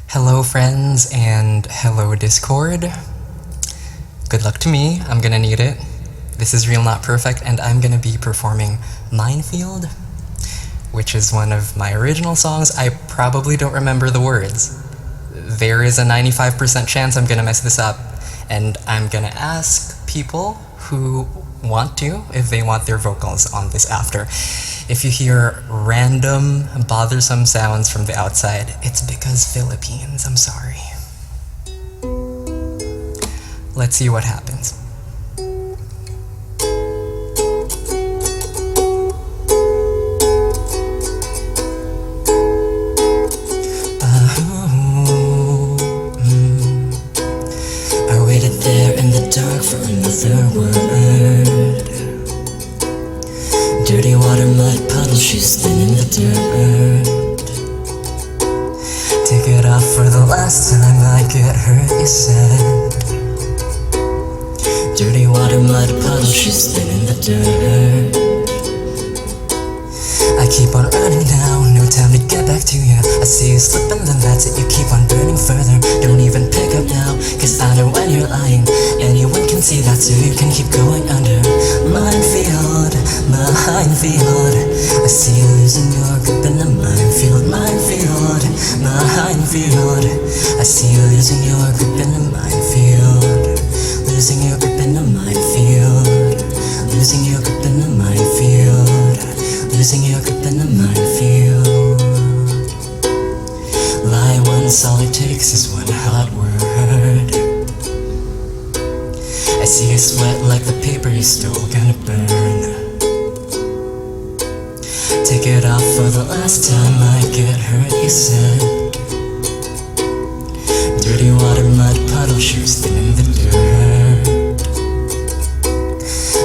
Hello friends and hello Discord. Good luck to me, I'm gonna need it. This is Real Not Perfect and I'm gonna be performing Minefield, which is one of my original songs. I probably don't remember the words. There is a 95% chance I'm gonna mess this up, and I'm gonna ask people who want to, if they want their vocals on this after. If you hear random, bothersome sounds from the outside, it's because Philippines, I'm sorry. Let's see what happens. I waited there in the dark for another word. Dirty water, mud puddle, she's thin in the dirt. Take it off for the last time, I get hurt, you said. Dirty water, mud puddle, she's thin in the dirt. I keep on running now, no time to get back to ya. I see you slipping, then that's it, you keep on burning further. Don't even pick up now, cause I know when you're lying. Anyone can see that, so you can keep going under. Minefield, minefield, I see you losing your grip in the minefield. Minefield, minefield, I see you losing your grip in the minefield. Losing your grip in the minefield. Losing your grip in the minefield. Losing your grip in the minefield. Lie once, all it takes is one hot word. I see you sweat like the paper you stole, gonna burn. Take it off for the last time, I get hurt, you said. Dirty water, mud puddle, shoes thin in the dirt.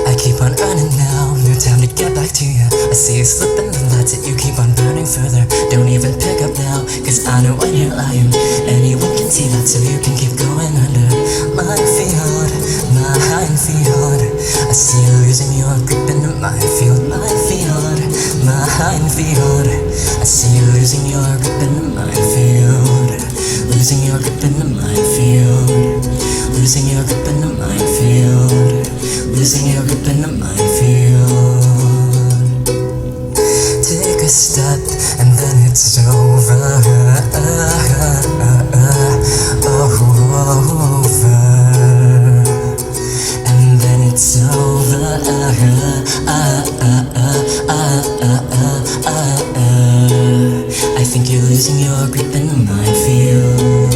I keep on running now, no time to get back to ya. I see you slipping, then that's it, you keep on burning further. Don't even pick up now, cause I know when you're lying. Anyone can see that, so you can keep going under. Minefield, minefield, I see you losing your grip in the minefield. Minefield, minefield, I see you losing your grip in the minefield. Losing your grip in the minefield. Losing your grip in the minefield. Losing your grip in the minefield. Take a step and then it's over. Over. And then it's over. I think you're losing your grip in the minefield.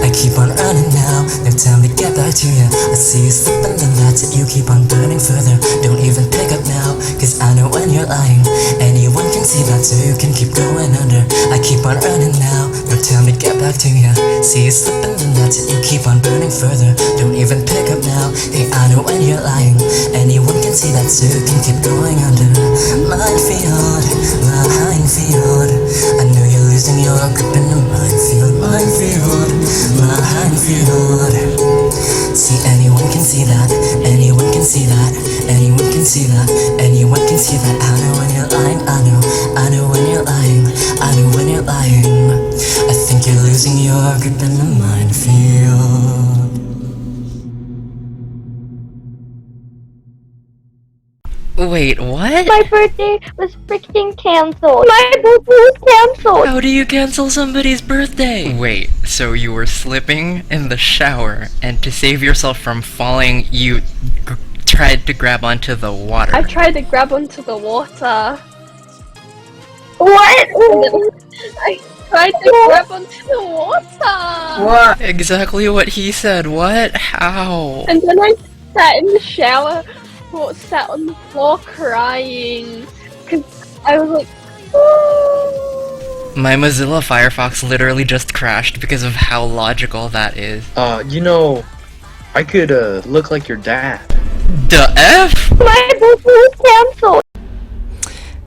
I keep on running now, no time to get back to ya. I see you slipping, then that's it, you keep on burning further. Don't even pick up now, cause I know when you're lying. Anyone can see that, so you can keep going under. I keep on running now, no time to get back to ya. See you slipping, then that's it, you keep on burning further. Don't even pick up now, hey, I know when you're lying. Anyone can see that, so you can keep going under. Minefield, minefield, I know you're losing your grip in the minefield. Minefield, minefield. See, anyone can see that. Anyone can see that. Anyone can see that. Anyone can see that. I know when you're lying. I know when you're lying. I know when you're lying. I think you're losing your grip in the minefield. Wait, what? My birthday was freaking cancelled. My birthday was cancelled. How do you cancel somebody's birthday? Wait, so you were slipping in the shower, and to save yourself from falling, you tried to grab onto the water. I tried to grab onto the water. What? I tried to grab onto the water. What? Exactly what he said. What? How? And then I sat in the shower, sat on the floor crying, cause I was like, oh. My Mozilla Firefox literally just crashed because of how logical that is. You know, I could, look like your dad. The F? My birthday was cancelled.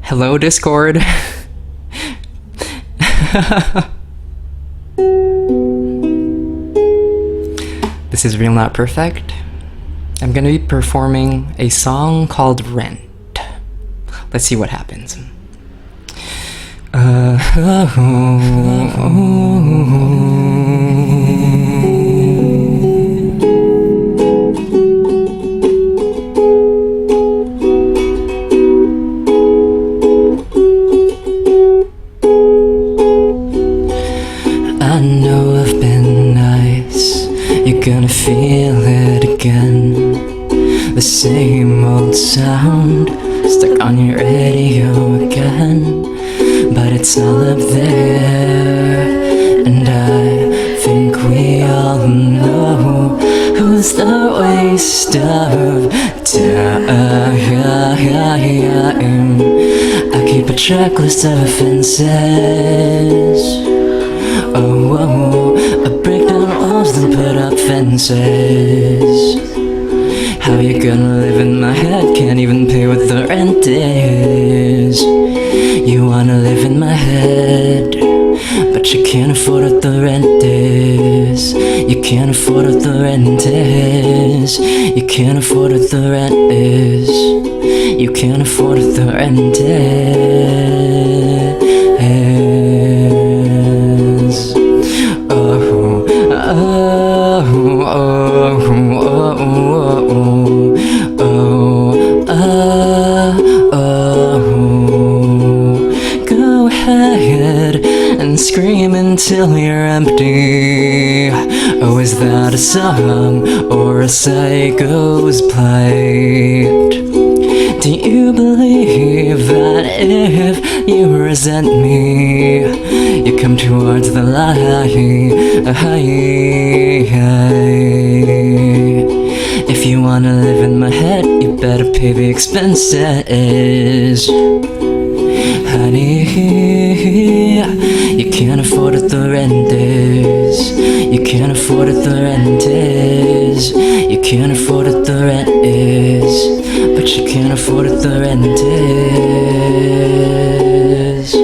Hello Discord. This is Real Not Perfect. I'm gonna be performing a song called Rent. Let's see what happens. I know I've been nice, you're gonna feel it again. The same old sound stuck on your radio again, but it's all up there, and I think we all know who's the waste of time. I keep a checklist of offenses. Oh, I break down walls then put up fences. How you gonna live in my head? Can't even pay what the rent is. You wanna live in my head, but you can't afford what the rent is. You can't afford what the rent is. You can't afford what the rent is. You can't afford what the rent is. Oh, oh, oh, oh, oh. Go ahead and scream until you're empty. Oh, is that a song or a psycho's plight? Do you believe that if you resent me, you come towards the light? If you wanna live in my head, you better pay the expenses. Honey, you can't afford what the rent is. You can't afford what the rent is. You can't afford what the rent is. But you can't afford what the rent is.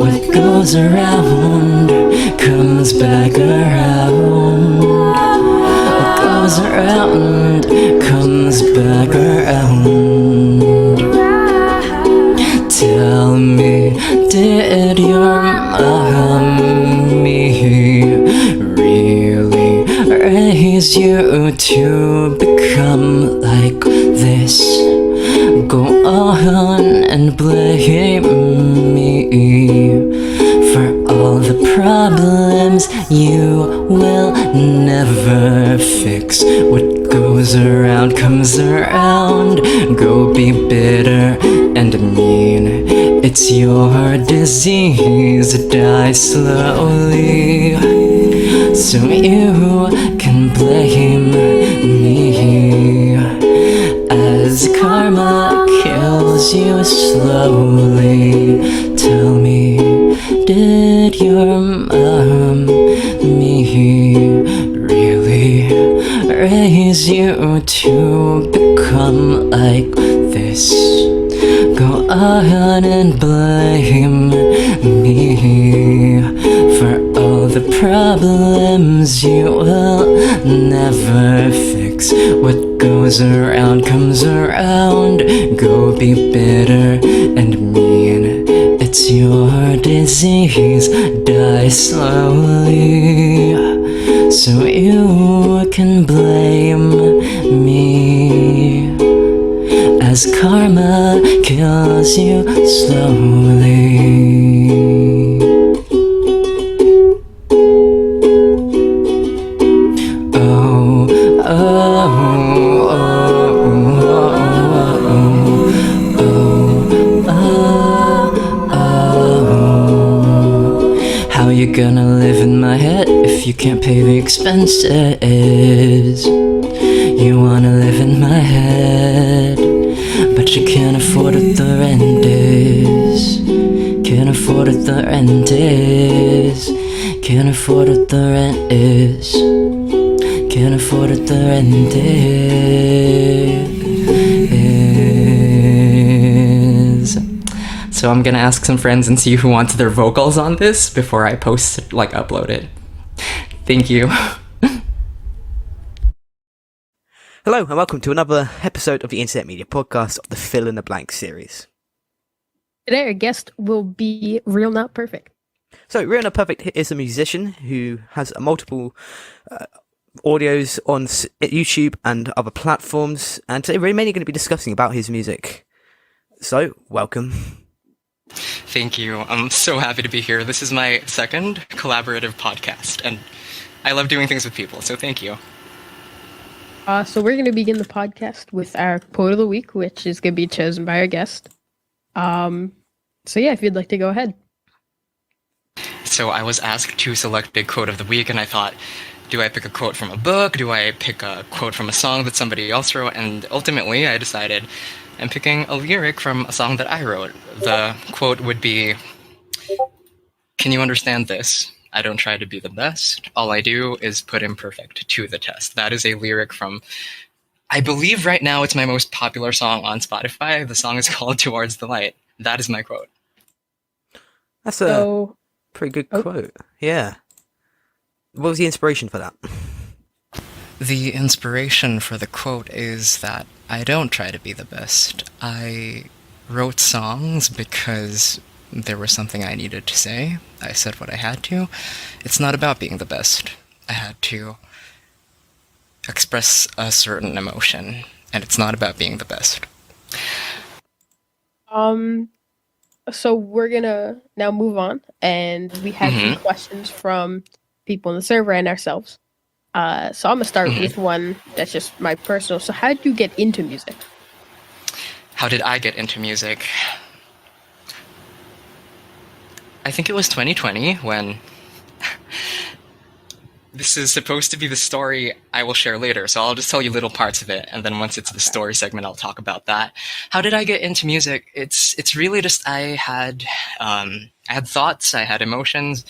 What goes around comes back around. What goes around comes back around. Tell me, did your mommy really raise you to become like this? Go on and blame me for all the problems you will never fix. What goes around comes around. Go be bitter and mean. It's your disease, die slowly, so you can blame me as karma kills you slowly. Tell me, did your mommy really raise you to become like this? Go on and blame me for all the problems you will never fix. What goes around comes around. Go be bitter and mean. It's your disease, die slowly, so you can blame me as karma kills you slowly. Oh, oh, how you gonna live in my head if you can't pay the expenses? You wanna live in my head, but you can't afford what the rent is. Can't afford what the rent is. Can't afford what the rent is. Can't afford what the rent is. So I'm gonna ask some friends and see who wants their vocals on this before I upload it. Thank you. Hello and welcome to another episode of the Internet Media Podcast of the Fill in the Blank series. Today, our guest will be Real Not Perfect. So, Real Not Perfect is a musician who has multiple audios on YouTube and other platforms, and today we're mainly going to be discussing about his music. So, welcome. Thank you. I'm so happy to be here. This is my second collaborative podcast, and I love doing things with people, so thank you. So we're going to begin the podcast with our quote of the week, which is going to be chosen by our guest. So yeah, if you'd like to go ahead. So I was asked to select a quote of the week, and I thought, do I pick a quote from a book? Do I pick a quote from a song that somebody else wrote? And ultimately, I decided I'm picking a lyric from a song that I wrote. The quote would be, "Can you understand this? I don't try to be the best. All I do is put imperfect to the test." That is a lyric from, I believe right now it's my most popular song on Spotify. The song is called Towards the Light. That is my quote. That's a pretty good quote. Yeah. What was the inspiration for that? The inspiration for the quote is that I don't try to be the best. I wrote songs because there was something I needed to say. I said what I had to. It's not about being the best. I had to express a certain emotion, and it's not about being the best. So we're gonna now move on, and we have some questions from people in the server and ourselves. So I'm gonna start with one that's just my personal. So how did you get into music? How did I get into music? I think it was 2020 when this is supposed to be the story I will share later, so I'll just tell you little parts of it, and then once it's the story segment, I'll talk about that. How did I get into music? It's really just I had thoughts, I had emotions.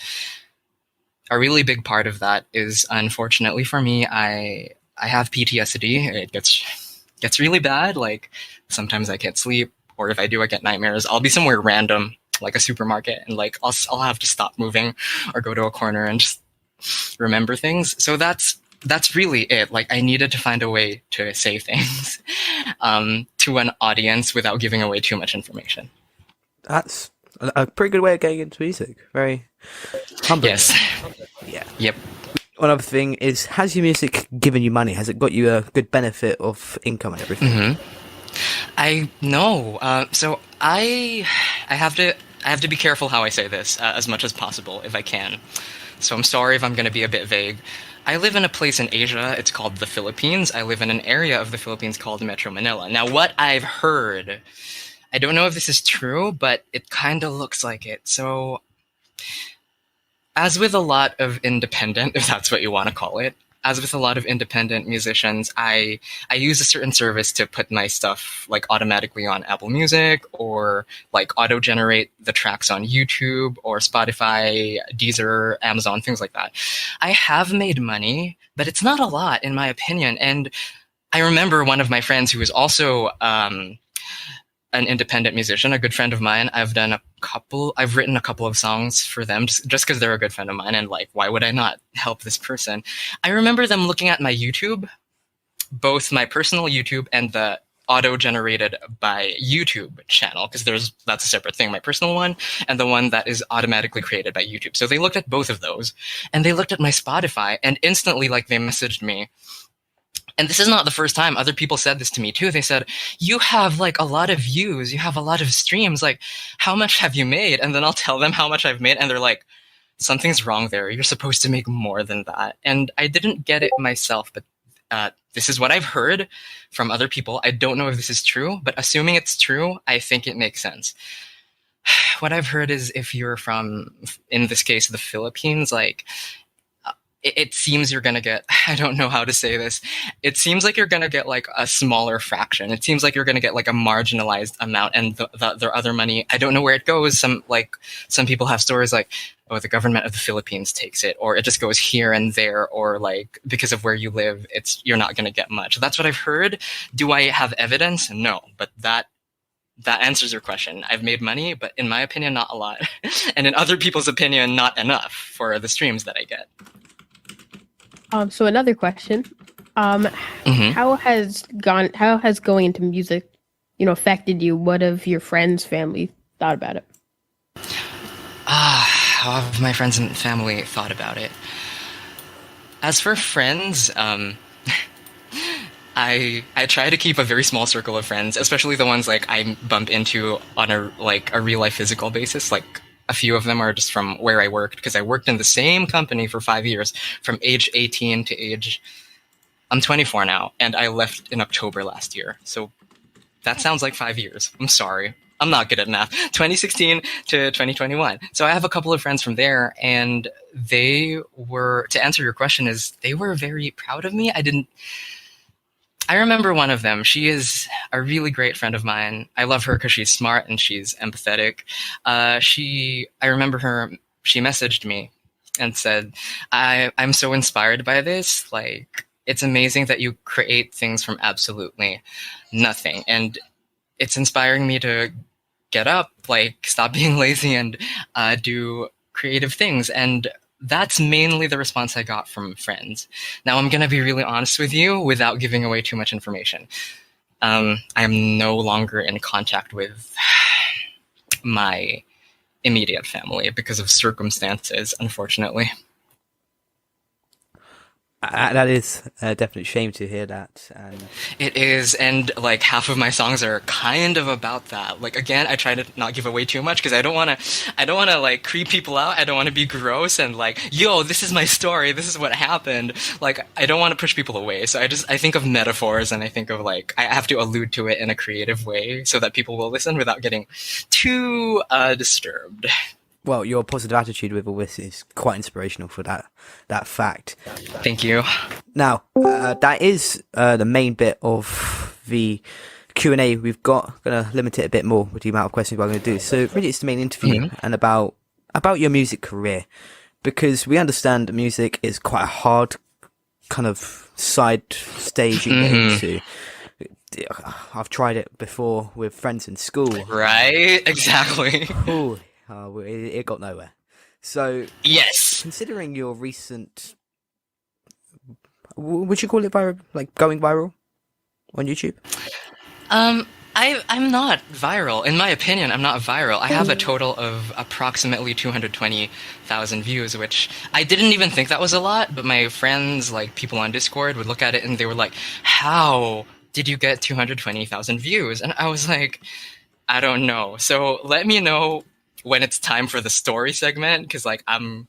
A really big part of that is, unfortunately for me, I have PTSD. It gets really bad. Like sometimes I can't sleep, or if I do, I get nightmares. I'll be somewhere random, like a supermarket, and like I'll have to stop moving or go to a corner and just remember things. So that's really it. Like I needed to find a way to say things to an audience without giving away too much information. That's a pretty good way of getting into music. Very humbling. Yes. Yeah. Yep. One other thing is, has your music given you money? Has it got you a good benefit of income and everything? I know. So I have to be careful how I say this as much as possible if I can. So I'm sorry if I'm going to be a bit vague. I live in a place in Asia. It's called the Philippines. I live in an area of the Philippines called Metro Manila. Now, what I've heard, I don't know if this is true, but it kind of looks like it. So, as with a lot of independent, if that's what you want to call it, as with a lot of independent musicians, I use a certain service to put my stuff like automatically on Apple Music, or like auto-generate the tracks on YouTube or Spotify, Deezer, Amazon, things like that. I have made money, but it's not a lot in my opinion. And I remember one of my friends who is also an independent musician, a good friend of mine. I've written a couple of songs for them just because they're a good friend of mine, and like, why would I not help this person? I remember them looking at my YouTube, both my personal YouTube and the auto-generated by YouTube channel, because that's a separate thing, my personal one and the one that is automatically created by YouTube. So they looked at both of those, and they looked at my Spotify, and instantly, like, they messaged me. And this is not the first time. Other people said this to me too. They said, "You have like a lot of views. You have a lot of streams. Like, how much have you made?" And then I'll tell them how much I've made, and they're like, "Something's wrong there. You're supposed to make more than that." And I didn't get it myself, but this is what I've heard from other people. I don't know if this is true, but assuming it's true, I think it makes sense. What I've heard is, if you're from, in this case, the Philippines, like, it seems you're going to get, I don't know how to say this. It seems like you're going to get like a smaller fraction. It seems like you're going to get like a marginalized amount, and their other money, I don't know where it goes. Some people have stories like, oh, the government of the Philippines takes it, or it just goes here and there, or like because of where you live, you're not going to get much. That's what I've heard. Do I have evidence? No, but that answers your question. I've made money, but in my opinion, not a lot. And in other people's opinion, not enough for the streams that I get. So another question, how has going into music, affected you? What have your friends, family thought about it? How have my friends and family thought about it? As for friends, I try to keep a very small circle of friends, especially the ones like I bump into on a real life physical basis. Like a few of them are just from where I worked, because I worked in the same company for 5 years, from age 18 to age. I'm 24 now, and I left in October last year. So that sounds like 5 years. I'm sorry. I'm not good at math. 2016 to 2021. So I have a couple of friends from there, and they were, to answer your question, is they were very proud of me. I remember one of them. She is a really great friend of mine. I love her because she's smart and she's empathetic. I remember her, she messaged me and said, I'm so inspired by this. Like, it's amazing that you create things from absolutely nothing. And it's inspiring me to get up, like, stop being lazy and do creative things. And that's mainly the response I got from friends. Now, I'm going to be really honest with you without giving away too much information. I am no longer in contact with my immediate family because of circumstances, unfortunately. That is a definite shame to hear that. And it is, and like half of my songs are kind of about that. Like, again, I try to not give away too much because I don't want to like creep people out. I don't want to be gross and like, yo, this is my story. This is what happened. Like, I don't want to push people away. So I think of metaphors, and I think of like, I have to allude to it in a creative way so that people will listen without getting too disturbed. Well, your positive attitude with all this is quite inspirational for that fact. Thank you. Now, that is the main bit of the Q&A we've got. Going to limit it a bit more with the amount of questions we're going to do. So really it's the main interview and about your music career, because we understand music is quite a hard kind of side stage you get into. I've tried it before with friends in school. Right, exactly. Ooh. It got nowhere. So, yes. Considering your recent, would you call it viral, like going viral on YouTube? I'm not viral. In my opinion, I'm not viral. I have a total of approximately 220,000 views, which I didn't even think that was a lot, but my friends, like people on Discord, would look at it and they were like, how did you get 220,000 views? And I was like, I don't know. So let me know when it's time for the story segment, because like I'm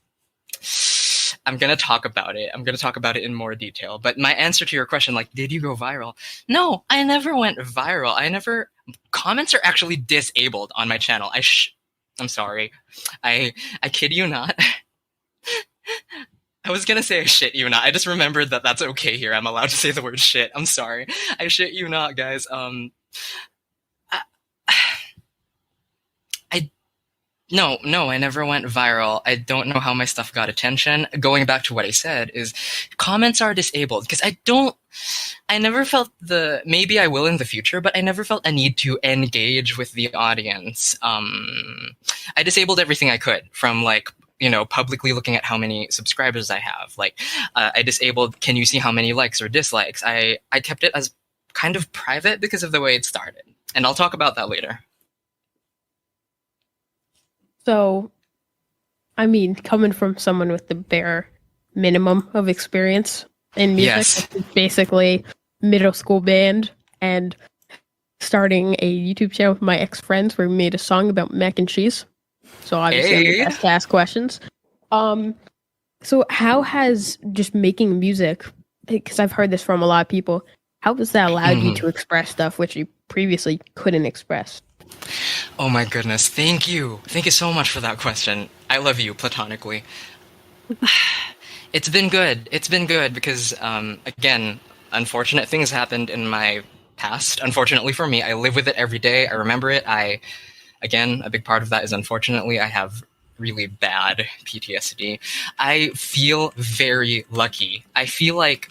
gonna talk about it. I'm gonna talk about it in more detail. But my answer to your question, like, did you go viral? No, I never went viral. Comments are actually disabled on my channel. I'm sorry. I kid you not. I was gonna say I shit you not. I just remembered that that's okay here. I'm allowed to say the word shit. I'm sorry. I shit you not, guys. No, I never went viral. I don't know how my stuff got attention. Going back to what I said is comments are disabled because I never felt maybe I will in the future, but I never felt a need to engage with the audience. I disabled everything I could, from like, publicly looking at how many subscribers I have. Like, I disabled, can you see how many likes or dislikes? I kept it as kind of private because of the way it started. And I'll talk about that later. So, I mean, coming from someone with the bare minimum of experience in music, yes. Basically middle school band, and starting a YouTube channel with my ex-friends where we made a song about mac and cheese. So obviously, I'm to ask questions. So how has just making music, because I've heard this from a lot of people, how has that allowed you to express stuff which you previously couldn't express? Oh my goodness, thank you. Thank you so much for that question. I love you platonically. It's been good. It's been good because, again, unfortunate things happened in my past. Unfortunately for me, I live with it every day. I remember it. Again, a big part of that is, unfortunately, I have really bad PTSD. I feel very lucky. I feel like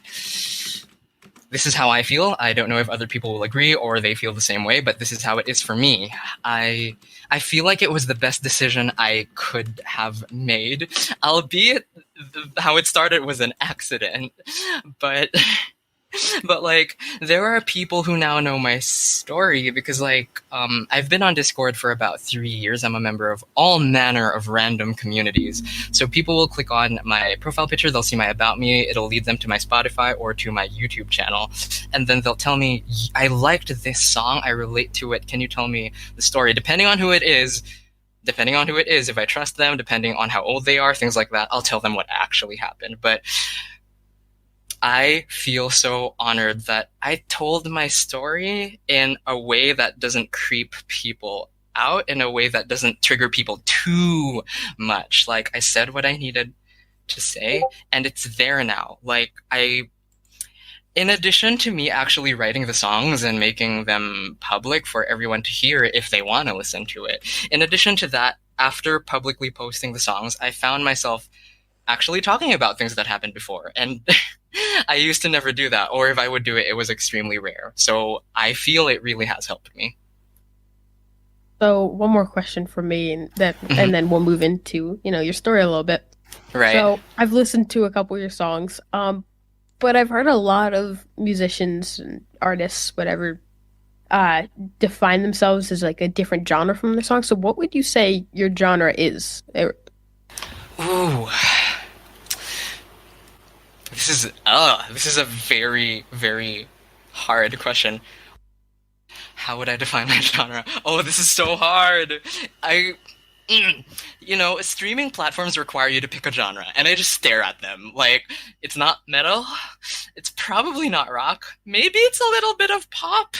this is how I feel. I don't know if other people will agree or they feel the same way, but this is how it is for me. I feel like it was the best decision I could have made, albeit how it started was an accident. But But like, there are people who now know my story because like, I've been on Discord for about 3 years. I'm a member of all manner of random communities. So people will click on my profile picture, they'll see my about me, it'll lead them to my Spotify or to my YouTube channel. And then they'll tell me, I liked this song, I relate to it. Can you tell me the story? Depending on who it is, if I trust them, depending on how old they are, things like that, I'll tell them what actually happened. But I feel so honored that I told my story in a way that doesn't creep people out, in a way that doesn't trigger people too much. Like, I said what I needed to say, and it's there now. Like, in addition to me actually writing the songs and making them public for everyone to hear if they want to listen to it, in addition to that, after publicly posting the songs, I found myself actually talking about things that happened before. And I used to never do that, or if I would do it, it was extremely rare. So I feel it really has helped me. So one more question from me, and then we'll move into, your story a little bit. Right. So I've listened to a couple of your songs, but I've heard a lot of musicians and artists, whatever, define themselves as like a different genre from the song. So what would you say your genre is? Ooh. This is a very, very hard question. How would I define my genre? Oh, this is so hard. Streaming platforms require you to pick a genre, and I just stare at them. Like, it's not metal, it's probably not rock, maybe it's a little bit of pop.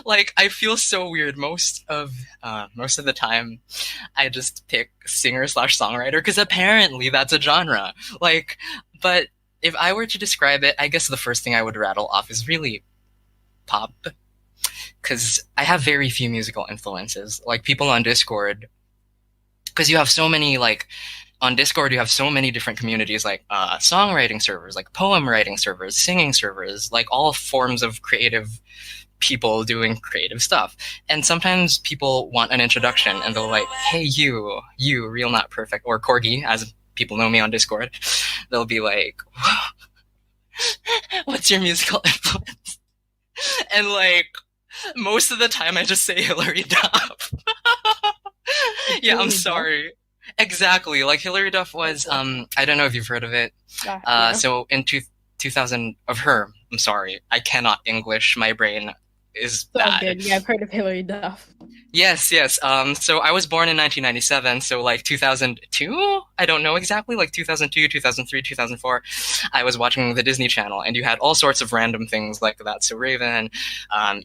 Like, I feel so weird most of the time. I just pick singer/songwriter because apparently that's a genre. Like, but if I were to describe it, I guess the first thing I would rattle off is really pop, because I have very few musical influences. Like, people on Discord, because you have so many, like, on Discord you have so many different communities, like songwriting servers, like poem writing servers, singing servers, like all forms of creative people doing creative stuff. And sometimes people want an introduction and they're like, hey, you real not perfect, or Corgi, as people know me on Discord. They'll be like, what's your musical influence? And like, most of the time I just say Hilary Duff. Yeah, I'm sorry. Exactly. Like, Hilary Duff was, I don't know if you've heard of it. So in 2000 of her, I'm sorry, I cannot English. My brain is bad. Good. Yeah, I've heard of Hilary Duff. Yes. So I was born in 1997, so like 2002? I don't know exactly, like 2002, 2003, 2004. I was watching the Disney Channel, and you had all sorts of random things like that. So Raven,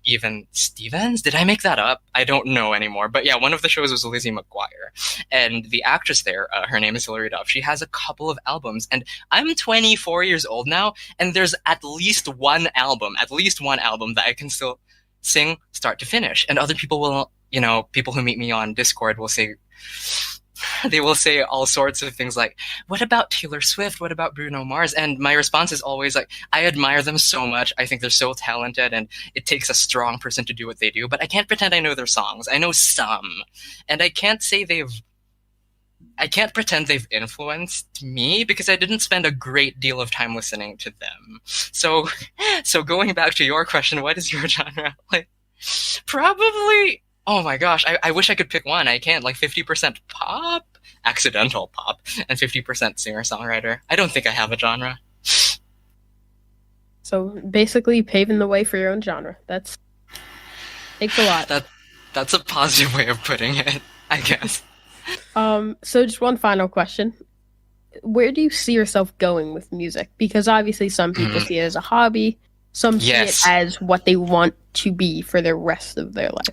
even Stevens? Did I make that up? I don't know anymore. But yeah, one of the shows was Lizzie McGuire. And the actress there, her name is Hilary Duff. She has a couple of albums, and I'm 24 years old now, and there's at least one album that I can still sing start to finish. And other people will, people who meet me on Discord will say, they will say all sorts of things like, what about Taylor Swift? What about Bruno Mars? And my response is always like, I admire them so much. I think they're so talented, and it takes a strong person to do what they do. But I can't pretend I know their songs. I know some. And I can't pretend they've influenced me because I didn't spend a great deal of time listening to them. So going back to your question, what is your genre? Like, probably, oh my gosh, I wish I could pick one. I can't. Like 50% pop, accidental pop, and 50% singer-songwriter. I don't think I have a genre. So basically paving the way for your own genre. Takes a lot. That's a positive way of putting it, I guess. So just one final question. Where do you see yourself going with music? Because obviously some people see it as a hobby, some see it as what they want to be for the rest of their life.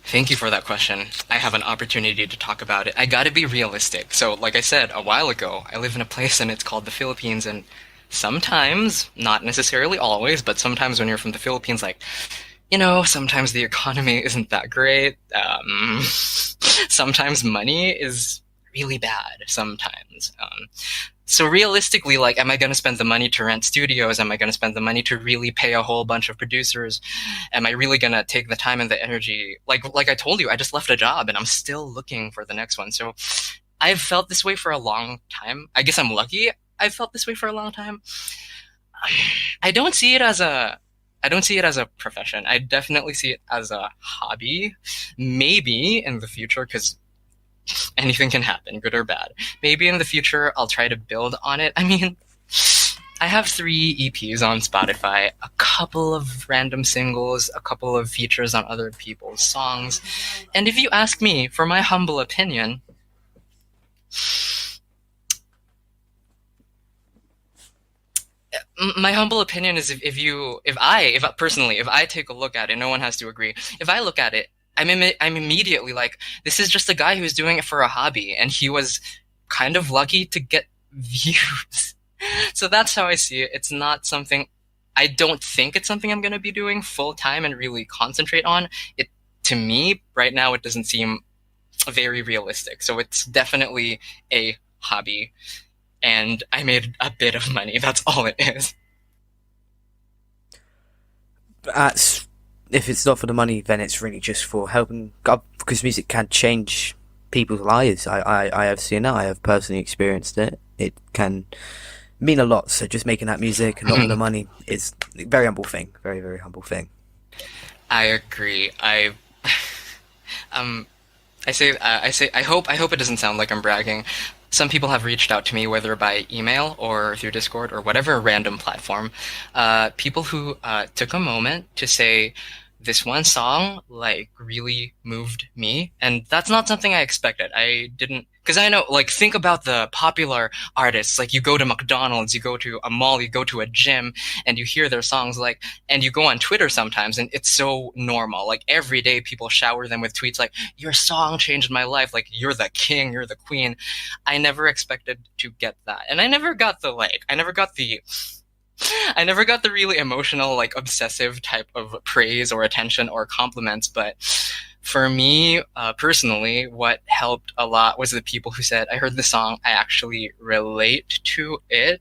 Thank you for that question. I have an opportunity to talk about it. I gotta be realistic. So, like I said a while ago, I live in a place and it's called the Philippines, and sometimes, not necessarily always, but sometimes when you're from the Philippines, like, sometimes the economy isn't that great. Sometimes money is really bad sometimes. So realistically, like, am I going to spend the money to rent studios? Am I going to spend the money to really pay a whole bunch of producers? Am I really going to take the time and the energy? Like I told you, I just left a job and I'm still looking for the next one. So I've felt this way for a long time. I guess I'm lucky I've felt this way for a long time. I don't see it as a profession. I definitely see it as a hobby. Maybe in the future, because anything can happen, good or bad. Maybe in the future I'll try to build on it. I mean, I have 3 EPs on Spotify, a couple of random singles, a couple of features on other people's songs. And if you ask me, for my humble opinion, is if I take a look at it, no one has to agree. If I look at it, I'm immediately like, this is just a guy who's doing it for a hobby, and he was kind of lucky to get views. So that's how I see it. It's not something, I don't think it's something I'm going to be doing full time and really concentrate on. It, to me, right now, it doesn't seem very realistic. So it's definitely a hobby, and I made a bit of money. That's all it is. If it's not for the money, then it's really just for helping, because music can change people's lives. I have seen it. I have personally experienced it. It can mean a lot. So just making that music and not for the money is a very humble thing. Very, very humble thing. I agree. I hope it doesn't sound like I'm bragging. Some people have reached out to me, whether by email or through Discord or whatever random platform. People who took a moment to say, this one song like really moved me, and that's not something I expected. I didn't, because I know, like, think about the popular artists. Like, you go to McDonald's, you go to a mall, you go to a gym, and you hear their songs, like, and you go on Twitter sometimes, and it's so normal. Like, every day people shower them with tweets like, your song changed my life, like, you're the king, you're the queen. I never expected to get that, and I never got the really emotional, like, obsessive type of praise or attention or compliments. But for me, personally, what helped a lot was the people who said, I heard the song, I actually relate to it.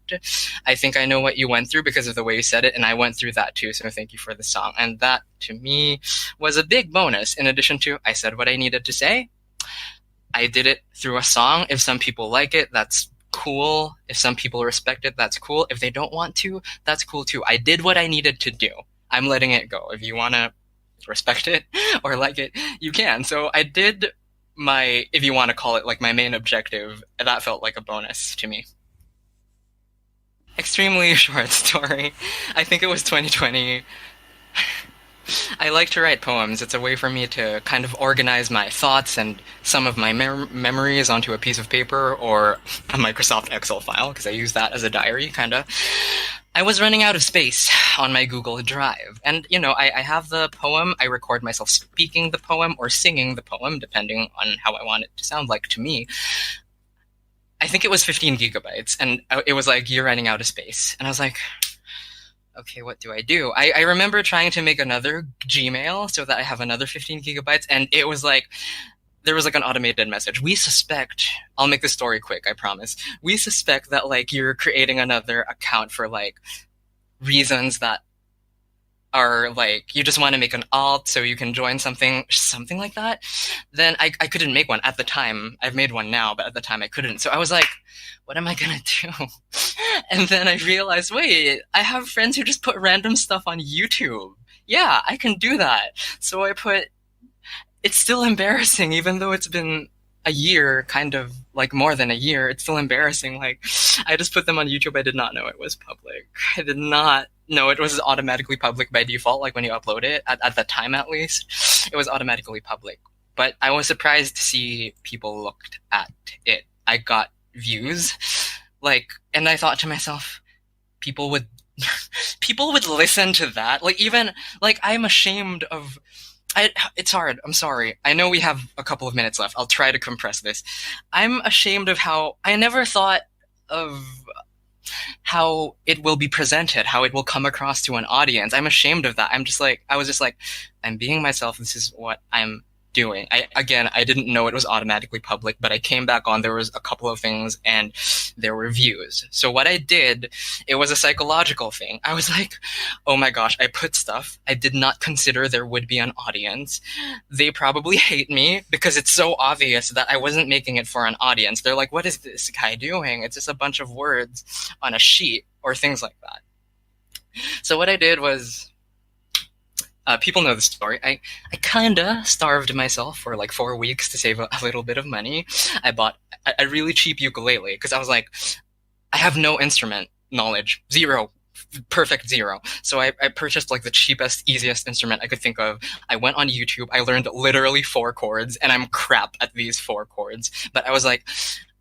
I think I know what you went through because of the way you said it, and I went through that too, so thank you for the song. And that, to me, was a big bonus. In addition to, I said what I needed to say. I did it through a song. If some people like it, that's cool. If some people respect it, that's cool. If they don't want to, that's cool too. I did what I needed to do. I'm letting it go. If you want to respect it or like it, you can. So I did my, if you want to call it, like, my main objective. That felt like a bonus to me. Extremely short story. I think it was 2020. I like to write poems. It's a way for me to kind of organize my thoughts and some of my memories onto a piece of paper or a Microsoft Excel file, because I use that as a diary, kind of. I was running out of space on my Google Drive. And, you know, I have the poem. I record myself speaking the poem or singing the poem, depending on how I want it to sound like to me. I think it was 15 gigabytes. And it was like, you're running out of space. And I was like, okay, what do I do? I remember trying to make another Gmail so that I have another 15 gigabytes. And it was like, there was like an automated message. We suspect, I'll make the story quick, I promise. We suspect that, like, you're creating another account for, like, reasons that are, like, you just want to make an alt so you can join something like that. Then I couldn't make one at the time. I've made one now, but at the time I couldn't. So I was like, what am I going to do? And then I realized, wait, I have friends who just put random stuff on YouTube. Yeah, I can do that. So I put, it's still embarrassing, even though it's been a year, kind of, like, more than a year. It's still embarrassing. Like, I just put them on YouTube. I did not know it was public. I did not know it was automatically public by default, like when you upload it, at the time at least. It was automatically public. But I was surprised to see people looked at it. I got views, like, and I thought to myself, people would listen to that. Like, even, like, I'm ashamed of, it's hard. I'm sorry. I know we have a couple of minutes left. I'll try to compress this. I'm ashamed of how I never thought of how it will be presented, how it will come across to an audience. I'm ashamed of that. I was just like, I'm being myself. This is what I'm doing. I didn't know it was automatically public, but I came back on, there was a couple of things and there were views. So what I did, it was a psychological thing. I was like, oh my gosh, I put stuff. I did not consider there would be an audience. They probably hate me because it's so obvious that I wasn't making it for an audience. They're like, what is this guy doing? It's just a bunch of words on a sheet or things like that. So what I did was, people know the story. I kinda starved myself for like 4 weeks to save a little bit of money. I bought a really cheap ukulele because I was like, I have no instrument knowledge, zero, perfect zero. So I purchased like the cheapest, easiest instrument I could think of. I went on YouTube. I learned literally 4 chords, and I'm crap at these 4 chords. But I was like,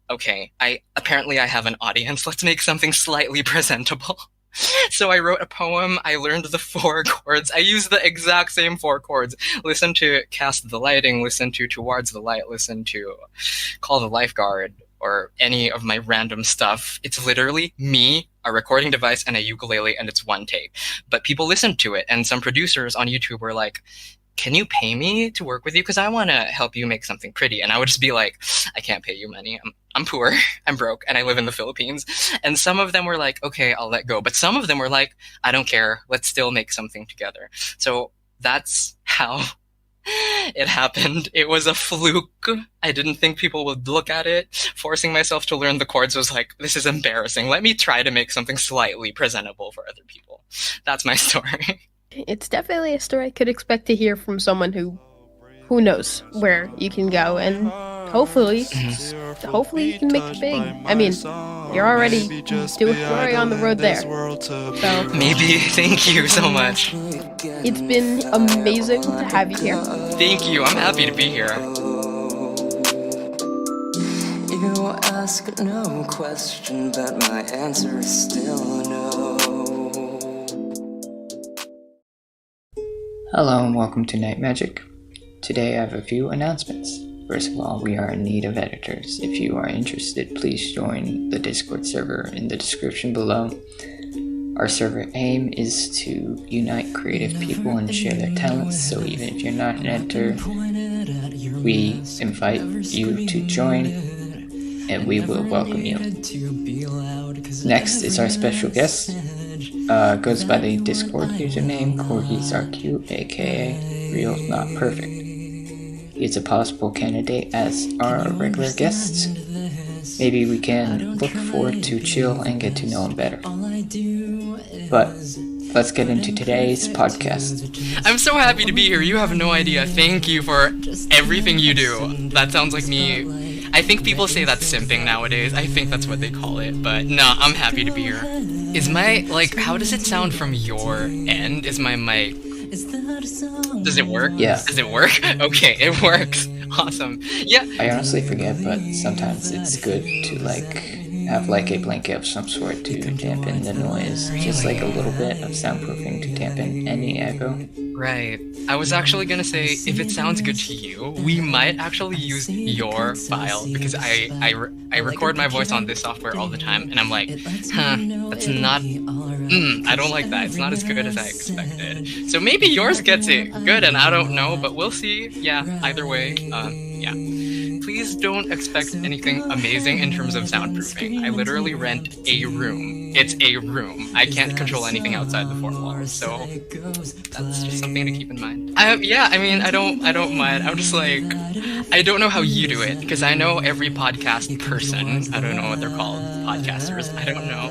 okay, apparently I have an audience. Let's make something slightly presentable. So I wrote a poem. I learned the 4 chords. I used the exact same 4 chords. Listen to Cast the Lighting, listen to Towards the Light, listen to Call the Lifeguard, or any of my random stuff. It's literally me, a recording device, and a ukulele, and it's 1 take. But people listened to it, and some producers on YouTube were like, can you pay me to work with you? Because I want to help you make something pretty. And I would just be like, I can't pay you money. I'm poor, I'm broke, and I live in the Philippines. And some of them were like, okay, I'll let go. But some of them were like, I don't care. Let's still make something together. So that's how it happened. It was a fluke. I didn't think people would look at it. Forcing myself to learn the chords was like, this is embarrassing. Let me try to make something slightly presentable for other people. That's my story. It's definitely a story I could expect to hear from someone who knows where you can go, and hopefully you can make it big. I mean, you're already on the road there. So Maybe. Thank you so much. It's been amazing to have you here. Thank you. I'm happy to be here. You ask no question, but my answer is still no. Hello and welcome to Night Magic. Today I have a few announcements. First of all, we are in need of editors. If you are interested, please join the Discord server in the description below. Our server aim is to unite creative people and share their talents, so even if you're not an editor, we invite you to join and we will welcome you. Next is our special guest. Goes by the Discord username Corgie'sRQ, aka realnotperfect. He is a possible candidate as our regular guest. Maybe we can look forward to chill and get to know him better. But let's get into today's podcast. I'm so happy to be here. You have no idea. Thank you for everything you do. That sounds like me. I think people say that's simping nowadays. I think that's what they call it. But no, I'm happy to be here. Is my, like, how does it sound from your end? Is my mic... Does it work? Yeah. Does it work? Okay, it works. Awesome. Yeah. I honestly forget, but sometimes it's good to, have, a blanket of some sort to dampen the noise. Just, a little bit of soundproofing to dampen any echo. Right. I was actually gonna say, if it sounds good to you, we might actually use your file, because I record my voice on this software all the time, and I'm like, that's not... I don't like that. It's not as good as I expected. So maybe yours gets it good, and I don't know, but we'll see. Yeah, either way, yeah. Please don't expect anything amazing in terms of soundproofing. I literally rent a room. It's a room. I can't control anything outside the 4 walls, so that's just something to keep in mind. Yeah, I mean, I don't mind. I'm just like, I don't know how you do it, because I know every podcast person, I don't know what they're called, podcasters, I don't know.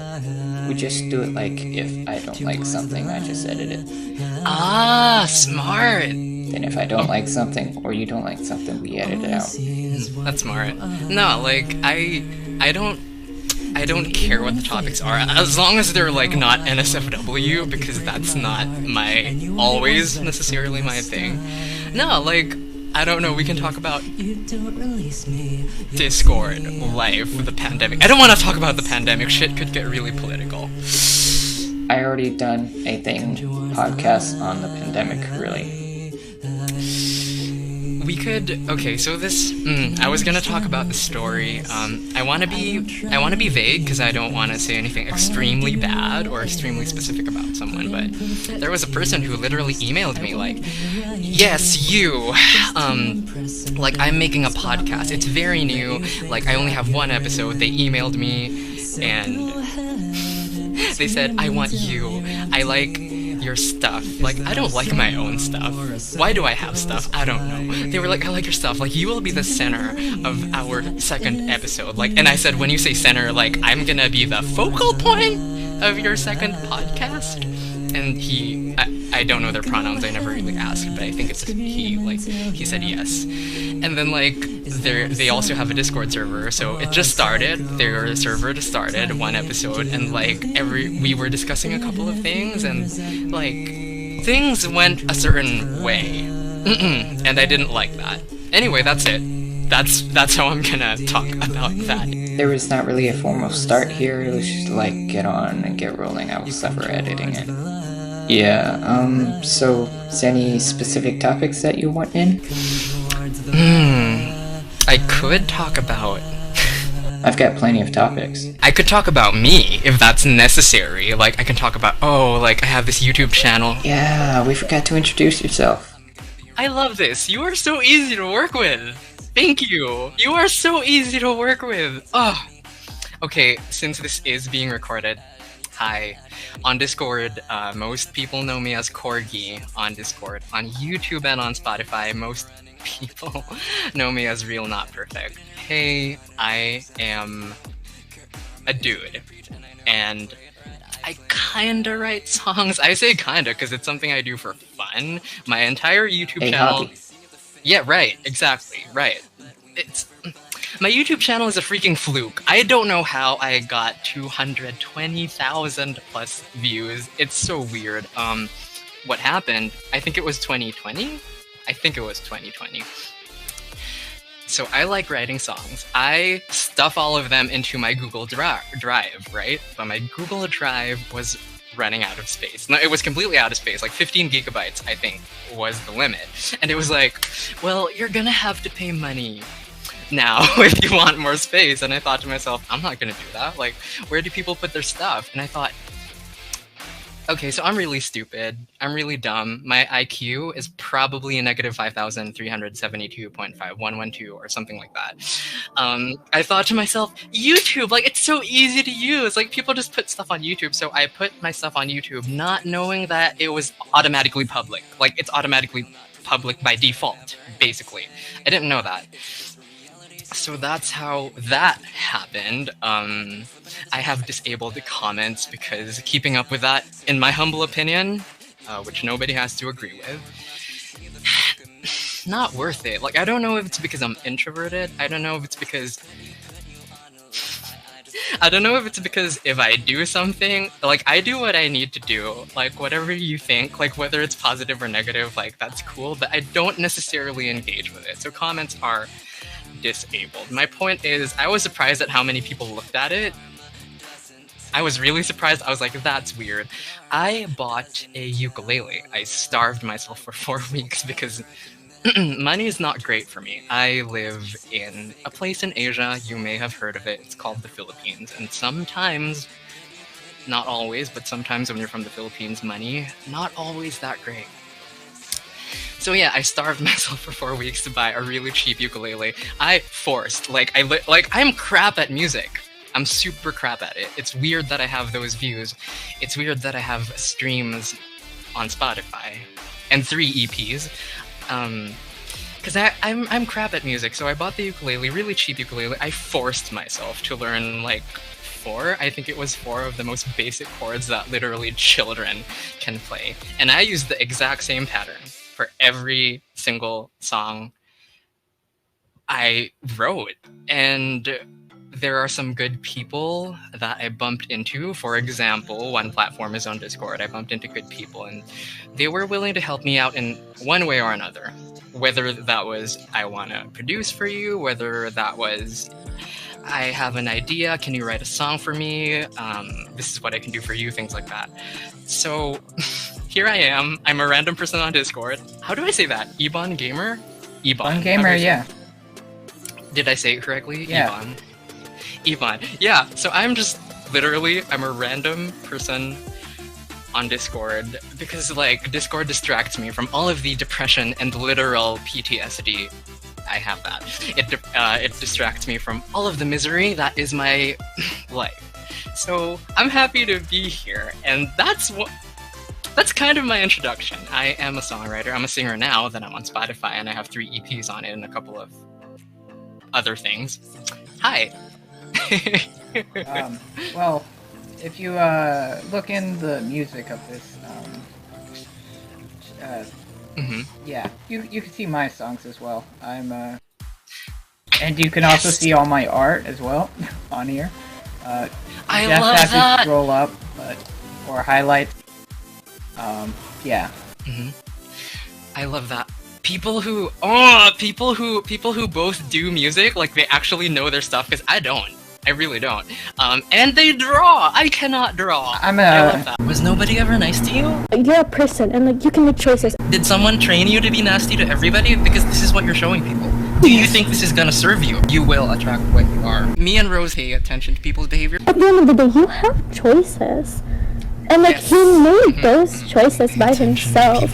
We just do it if I don't like something, I just edit it. Ah, smart. Then if I don't like something, or you don't like something, we edit it out. That's smart. No, I don't care what the topics are, as long as they're not NSFW, because that's not always necessarily my thing. No, I don't know, we can talk about Discord, life, the pandemic. I don't want to talk about the pandemic, shit could get really political. I already done a podcast on the pandemic, really. We could, okay, so this, I was gonna talk about the story. I wanna be vague, because I don't want to say anything extremely bad or extremely specific about someone, but there was a person who literally emailed me, yes, you, I'm making a podcast, it's very new, I only have 1 episode, they emailed me, and they said, I want you, I like your stuff. I don't like my own stuff. Why do I have stuff? I don't know. They were like, I like your stuff. You will be the center of our 2nd episode. And I said, when you say center, I'm gonna be the focal point of your 2nd podcast? And I don't know their pronouns, I never really asked, but I think it's he, like, he said yes. And then, like, they also have a Discord server, so it just started, their server just started, one episode, and, like, we were discussing a couple of things, and, like, things went a certain way. And I didn't like that. Anyway, that's it. That's how I'm gonna talk about that. There was not really a formal start here, it was just like, get on and get rolling, I will suffer editing it. Yeah, so, is there any specific topics that you want in? I could talk about... I've got plenty of topics. I could talk about me, if that's necessary. Like, I can talk about, oh, like, I have this YouTube channel. Yeah, we forgot to introduce yourself. I love this. You are so easy to work with. Thank you. You are so easy to work with. Oh. Okay, since this is being recorded, hi. On Discord, most people know me as Corgi on Discord. On YouTube and on Spotify, most people know me as realnotperfect. Hey, I am a dude, and I kinda write songs. I say kinda because it's something I do for fun. My entire YouTube channel... Hobby. Yeah, right, exactly, right. My YouTube channel is a freaking fluke. I don't know how I got 220,000 plus views. It's so weird. What happened? I think it was 2020? I think it was 2020. So I like writing songs. I stuff all of them into my Google Drive, right? But my Google Drive was running out of space. No, it was completely out of space. Like 15 gigabytes, I think, was the limit. And it was like, well, you're gonna have to pay money now if you want more space. And I thought to myself, I'm not gonna do that. Like, where do people put their stuff? And I thought, okay, so I'm really stupid. I'm really dumb. My IQ is probably a negative 5,372.5112 or something like that. I thought to myself, YouTube, like, it's so easy to use. Like, people just put stuff on YouTube. So I put my stuff on YouTube not knowing that it was automatically public. Like, it's automatically public by default, basically. I didn't know that. So that's how that happened. I have disabled the comments because keeping up with that, in my humble opinion, which nobody has to agree with, not worth it. Like, I don't know if it's because I'm introverted. I don't know if it's because if I do something, like, I do what I need to do, like, whatever you think, like, whether it's positive or negative, like, that's cool, but I don't necessarily engage with it. So comments are disabled. My point is, I was surprised at how many people looked at it. I was really surprised. I was like, that's weird. I bought a ukulele. I starved myself for 4 weeks because money is not great for me. I live in a place in Asia. You may have heard of it. It's called the Philippines. And sometimes, not always, but sometimes when you're from the Philippines, money, not always that great. So yeah, I starved myself for 4 weeks to buy a really cheap ukulele. I'm crap at music. I'm super crap at it. It's weird that I have those views. It's weird that I have streams on Spotify and 3 EPs. Because I'm crap at music, so I bought the ukulele, really cheap ukulele. I forced myself to learn like 4 of the most basic chords that literally children can play. And I used the exact same pattern for every single song I wrote. And there are some good people that I bumped into. For example, one platform is on Discord. I bumped into good people, and they were willing to help me out in one way or another. Whether that was, I want to produce for you, whether that was, I have an idea, can you write a song for me? This is what I can do for you, things like that. So here I am. I'm a random person on Discord. How do I say that? Ebon Gamer? Ebon Gamer, yeah. Did I say it correctly? Yeah. Ebon. Yeah, so I'm a random person on Discord because, like, Discord distracts me from all of the depression and literal PTSD. I have that. It distracts me from all of the misery that is my life. So I'm happy to be here, and that's kind of my introduction. I am a songwriter. I'm a singer now. Then I'm on Spotify, and I have 3 EPs on it and a couple of other things. Hi. Well, if you look in the music of this, yeah, you can see my songs as well. And you can also see all my art as well on here. I just love have that. to scroll up, or highlight. Yeah. I love that. People who both do music, like they actually know their stuff, because I don't. I really don't. And they draw. I cannot draw. I love that. Was nobody ever nice to you? You're a person, and like you can make choices. Did someone train you to be nasty to everybody? Because this is what you're showing people. Do you think this is gonna serve you? You will attract what you are. Me and Rose pay attention to people's behavior. At the end of the day, you have choices, and like he made those choices by himself.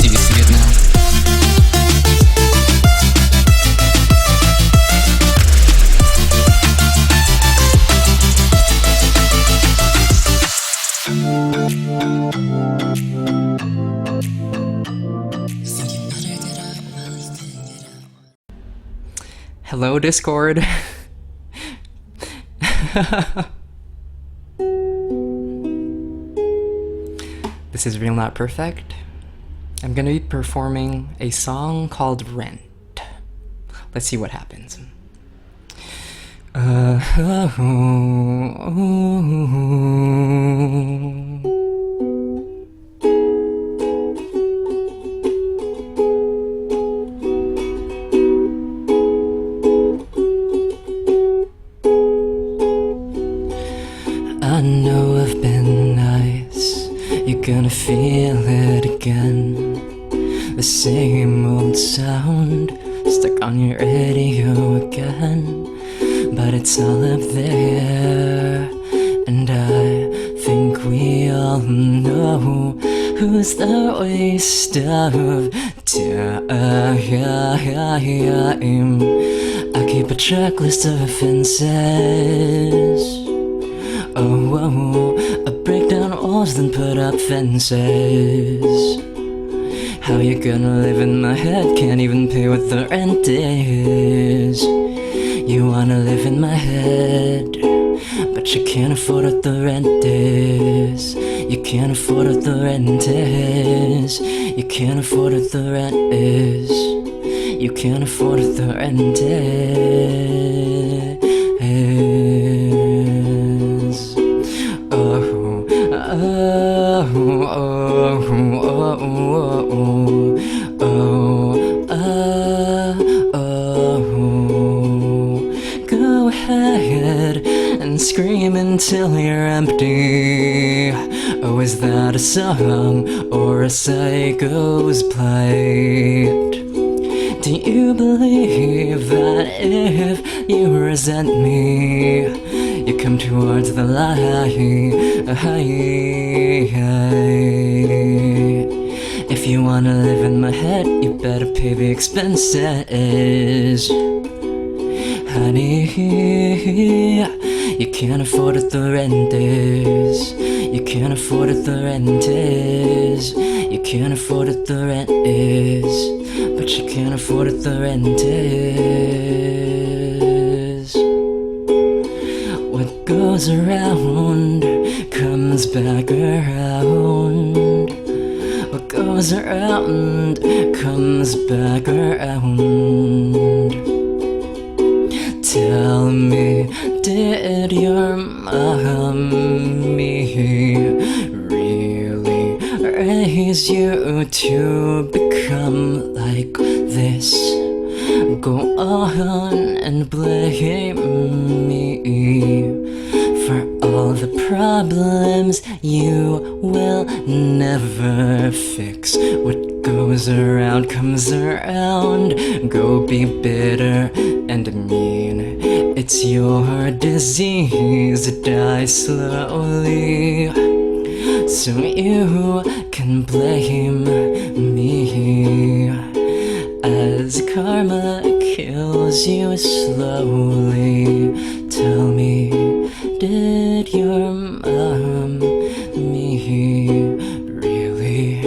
Do you see it now? Hello, Discord. This is Real Not Perfect. I'm gonna be performing a song called Rent. Let's see what happens. I know I've been nice, you're gonna feel it again. The same old sound stuck on your radio again. But it's all up there, and I think we all know who's the waste of time. I keep a checklist of offenses. I break down walls, then put up fences. How you gonna live in my head? Can't even pay what the rent is. You wanna live in my head, but you can't afford what the rent is. You can't afford what the rent is. You can't afford what the rent is. You can't afford what the rent is. Go ahead and scream until you're empty. Oh, is that a song or a psycho's plight? Do you believe that if you resent me, you come towards the light? If you wanna live in my head, you better pay the expenses. Honey, you can't afford what the rent is. You can't afford what the rent is. You can't afford what the rent is. But you can't afford what the rent is. What goes around comes back around. What goes around comes back around. Tell me, did your mommy really raise you to become like this? Go on and blame me for all the problems you will never fix. What goes around comes around. Go be bitter and mean. It's your disease, die slowly, so you can blame me as karma kills you slowly. Tell me, did your mommy really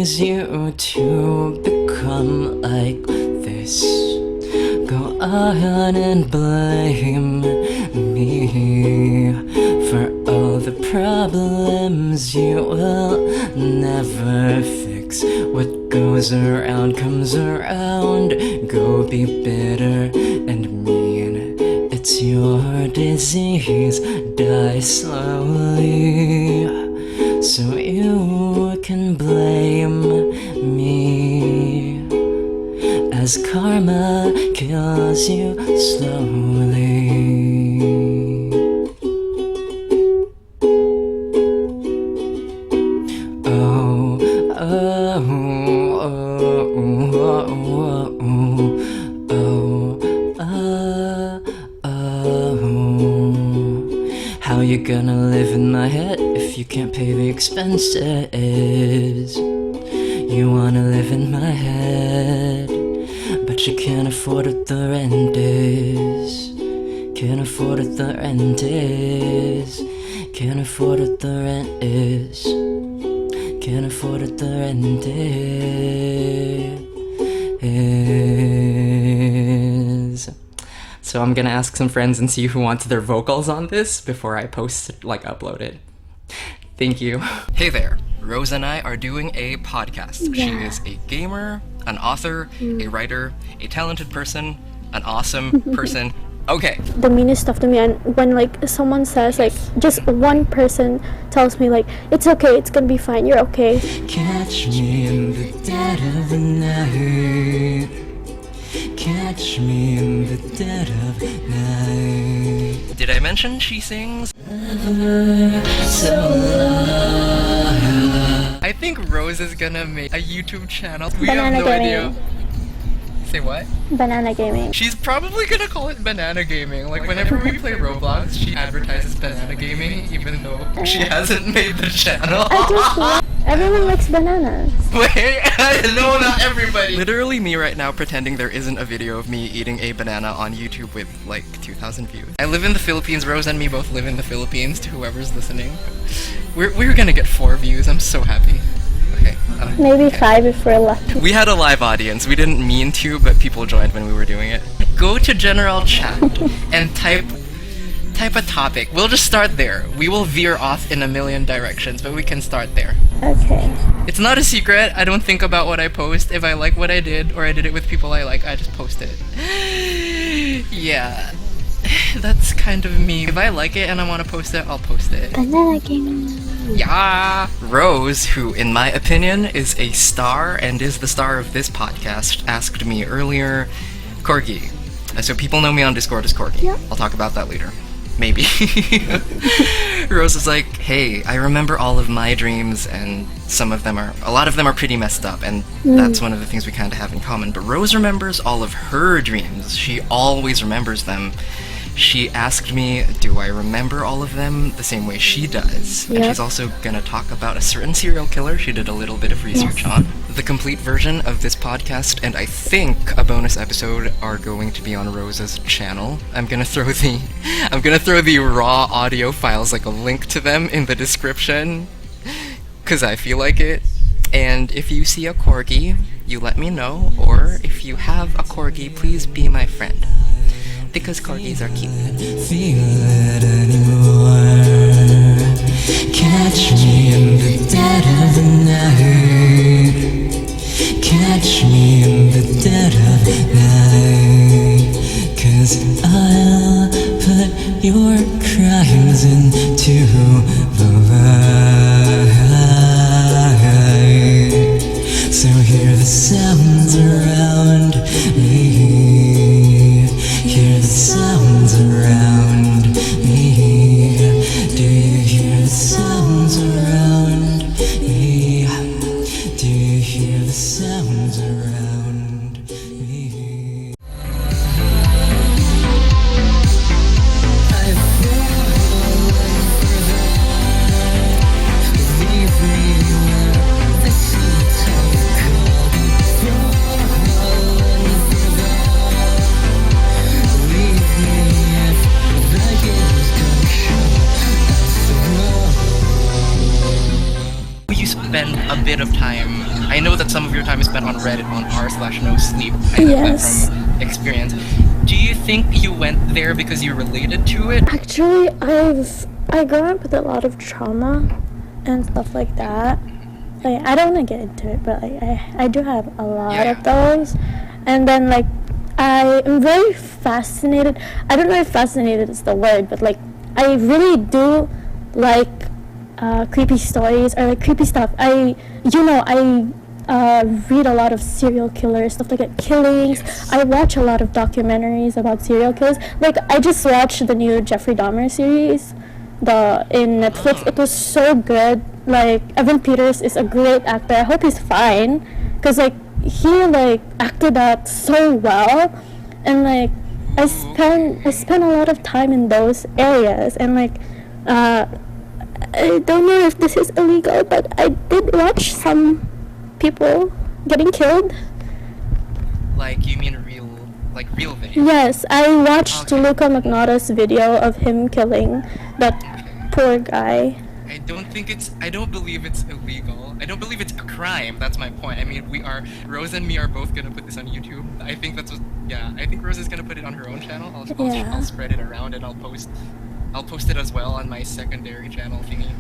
raise you to become like this. Go on and blame me for all the problems you will never fix. What goes around comes around. Go be bitter and mean. It's your disease. Die slowly so you can blame me, as karma kills you slowly. Oh, oh, oh, oh, oh, oh, oh. How you gonna live in my head if you can't pay the expenses? You wanna live in my head, but you can't afford what the rent is. Can't afford what the rent is. Can't afford what the rent is. Can't afford what the rent is. So I'm gonna ask some friends and see who wants their vocals on this before I upload it. Thank you. Hey there. Rose and I are doing a podcast. She is a gamer, an author, a writer, a talented person, an awesome person. Okay. The meanest stuff to me, and when someone says just one person tells me it's okay, it's gonna be fine, you're okay. Catch me in the dead of the night. Catch me in the dead of night. Did I mention she sings? So I think Rose is gonna make a YouTube channel. We have no idea. Say what? Banana gaming. She's probably gonna call it banana gaming. Whenever we play Roblox, she advertises banana gaming, even though she hasn't made the channel. I just love. Everyone likes bananas. Wait, no, not everybody. Literally me right now pretending there isn't a video of me eating a banana on YouTube with 2,000 views. I live in the Philippines. Rose and me both live in the Philippines. To whoever's listening, we're gonna get 4 views. I'm so happy. Okay. Maybe 5 if we're lucky. We had a live audience. We didn't mean to, but people joined when we were doing it. Go to general chat and type a topic. We'll just start there. We will veer off in a million directions, but we can start there. Okay. It's not a secret. I don't think about what I post. If I like what I did, or I did it with people I like, I just post it. Yeah. That's kind of me. If I like it and I want to post it, I'll post it. Banana gaming. Yeah. Rose, who in my opinion is a star and is the star of this podcast, asked me earlier, Corgi. So people know me on Discord as Corgi. Yeah. I'll talk about that later. Maybe. Rose is like, hey, I remember all of my dreams, and a lot of them are pretty messed up, and that's one of the things we kind of have in common. But Rose remembers all of her dreams. She always remembers them. She asked me, do I remember all of them the same way she does? Yep. And she's also gonna talk about a certain serial killer she did a little bit of research on. The complete version of this podcast, and I think a bonus episode, are going to be on Rose's channel. I'm gonna throw the raw audio files, a link to them in the description, cause I feel like it. And if you see a corgi, you let me know, or if you have a corgi, please be my friend. Because corgis are cute. Feel it anymore. Catch me in the dead of the night. Catch me in the dead of night. 'Cause I'll put your crimes into the light. So hear the sounds around me. Hear the sounds around me. Do you hear the sounds around me? Do you hear the sounds around spend a bit of time. I know that some of your time is spent on Reddit on r/no-sleep. I know that from experience. Do you think you went there because you related to it? Actually, I grew up with a lot of trauma and stuff like that. Like, I don't want to get into it, but like, I do have a lot of those. And then like, I am very fascinated. I don't know if fascinated is the word, but like, I really do like creepy stories or like creepy stuff. I read a lot of serial killers, stuff like that, killings. Yes. I watch a lot of documentaries about serial killers. Like, I just watched the new Jeffrey Dahmer series, in Netflix. It was so good. Like, Evan Peters is a great actor. I hope he's fine, because like he like acted that so well, and like I spent a lot of time in those areas, and like I don't know if this is illegal, but I did watch some people getting killed. Like, you mean real things? Yes, I watched Luca Magnotta's video of him killing that poor guy. I don't believe it's illegal. I don't believe it's a crime. That's my point. I mean, Rose and me are both gonna put this on YouTube. I think I think Rose is gonna put it on her own channel. I'll spread it around, and I'll post it as well on my secondary channel thingy.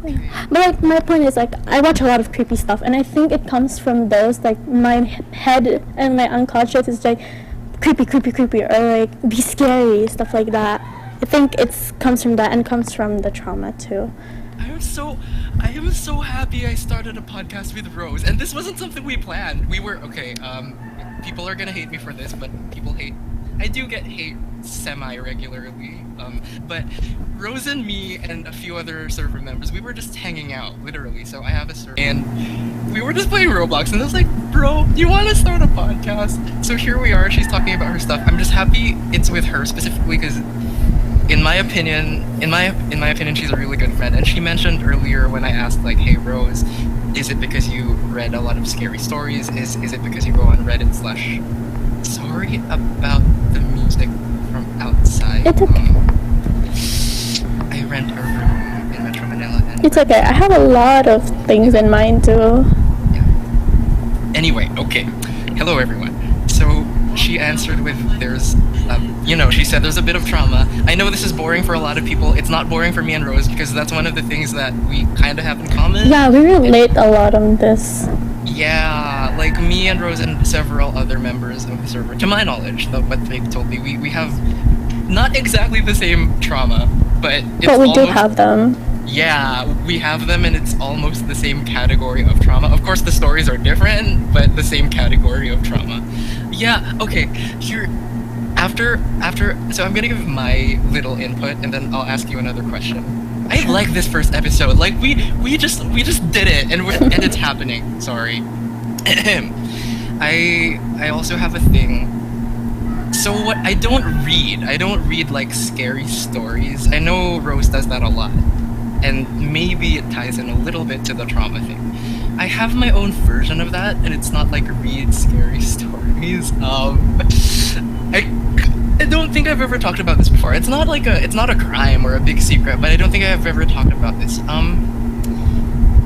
Okay. But like, my point is, like, I watch a lot of creepy stuff, and I think it comes from those, like, my head and my unconscious is like creepy, or like be scary, stuff like that. I think it comes from that, and comes from the trauma too. I am so happy I started a podcast with Rose, and this wasn't something we planned. We were people are gonna hate me for this, but I do get hate semi-regularly, but Rose and me and a few other server members, we were just hanging out, literally. So I have a server, and we were just playing Roblox, and I was like, bro, do you want to start a podcast? So here we are, she's talking about her stuff. I'm just happy it's with her specifically, because in my opinion, she's a really good friend. And she mentioned earlier when I asked, like, hey Rose, is it because you read a lot of scary stories? Is it because you go on Reddit / sorry about the music from outside. It's okay. I rent a room in Metro Manila. And it's okay. I have a lot of things in mind too. Yeah. Anyway, okay. Hello everyone. So she answered with she said there's a bit of trauma. I know this is boring for a lot of people. It's not boring for me and Rose, because that's one of the things that we kind of have in common. Yeah, we relate a lot on this. Yeah, like me and Rose and several other members of the server, to my knowledge, though, but they told me we have not exactly the same trauma, but we do have them. Yeah, we have them, and it's almost the same category of trauma. Of course, the stories are different, but the same category of trauma. Yeah, okay, here, so I'm gonna give my little input, and then I'll ask you another question. I like this first episode. Like, we just did it, and it's happening. Sorry. I also have a thing. So what? I don't read like scary stories. I know Rose does that a lot, and maybe it ties in a little bit to the trauma thing. I have my own version of that, and it's not like read scary stories. I don't think I've ever talked about this before. It's not a crime or a big secret, but I don't think I've ever talked about this.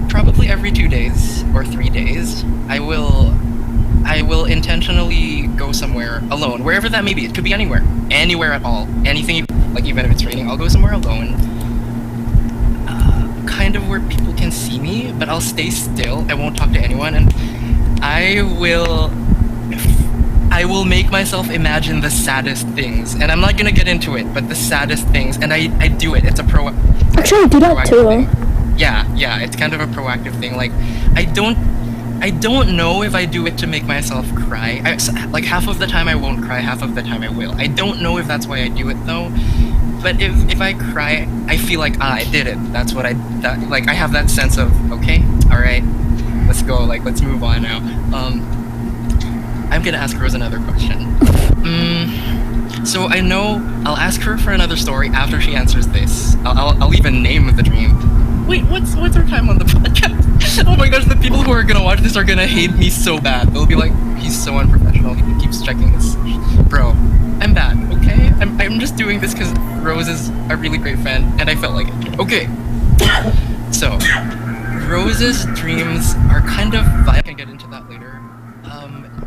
Probably every 2 days or 3 days, I will intentionally go somewhere alone, wherever that may be. It could be anywhere at all. Anything, like even if it's raining, I'll go somewhere alone. Kind of where people can see me, but I'll stay still. I won't talk to anyone, and I will make myself imagine the saddest things, and I'm not gonna get into it, but the saddest things, and I do it. It's a Actually, I do that too. Thing. Yeah, it's kind of a proactive thing. Like, I don't know if I do it to make myself cry. Like, half of the time I won't cry, half of the time I will. I don't know if that's why I do it though, but if I cry, I feel like, I did it. That's what I have that sense of, okay, alright, let's go, like, let's move on now. I'm gonna ask Rose another question. So I know I'll ask her for another story after she answers this. I'll even name the dream. Wait, what's our time on the podcast? Oh my gosh, the people who are gonna watch this are gonna hate me so bad. They'll be like, he's so unprofessional, he keeps checking his... Bro, I'm bad, okay? I'm just doing this because Rose is a really great friend, and I felt like it. Okay. So, Rose's dreams are kind of. I can get into that later.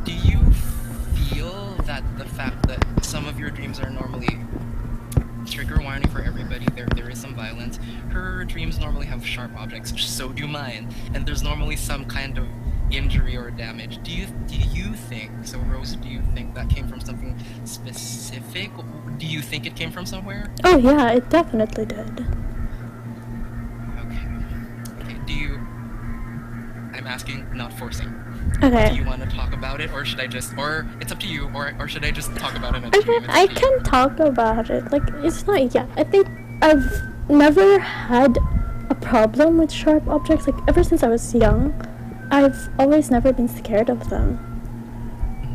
Do you feel that the fact that some of your dreams are normally trigger warning for everybody? There is some violence. Her dreams normally have sharp objects. So do mine, and there's normally some kind of injury or damage. Do you think so, Rose? Do you think that came from something specific? Do you think it came from somewhere? Oh yeah, it definitely did. Okay. Do you? I'm asking, not forcing. Okay. Do you want to talk about it, or should I just? Or it's up to you. Or should I just talk about it? I can talk about it. Like, it's not. Yeah, I think I've never had a problem with sharp objects. Like, ever since I was young, I've always never been scared of them.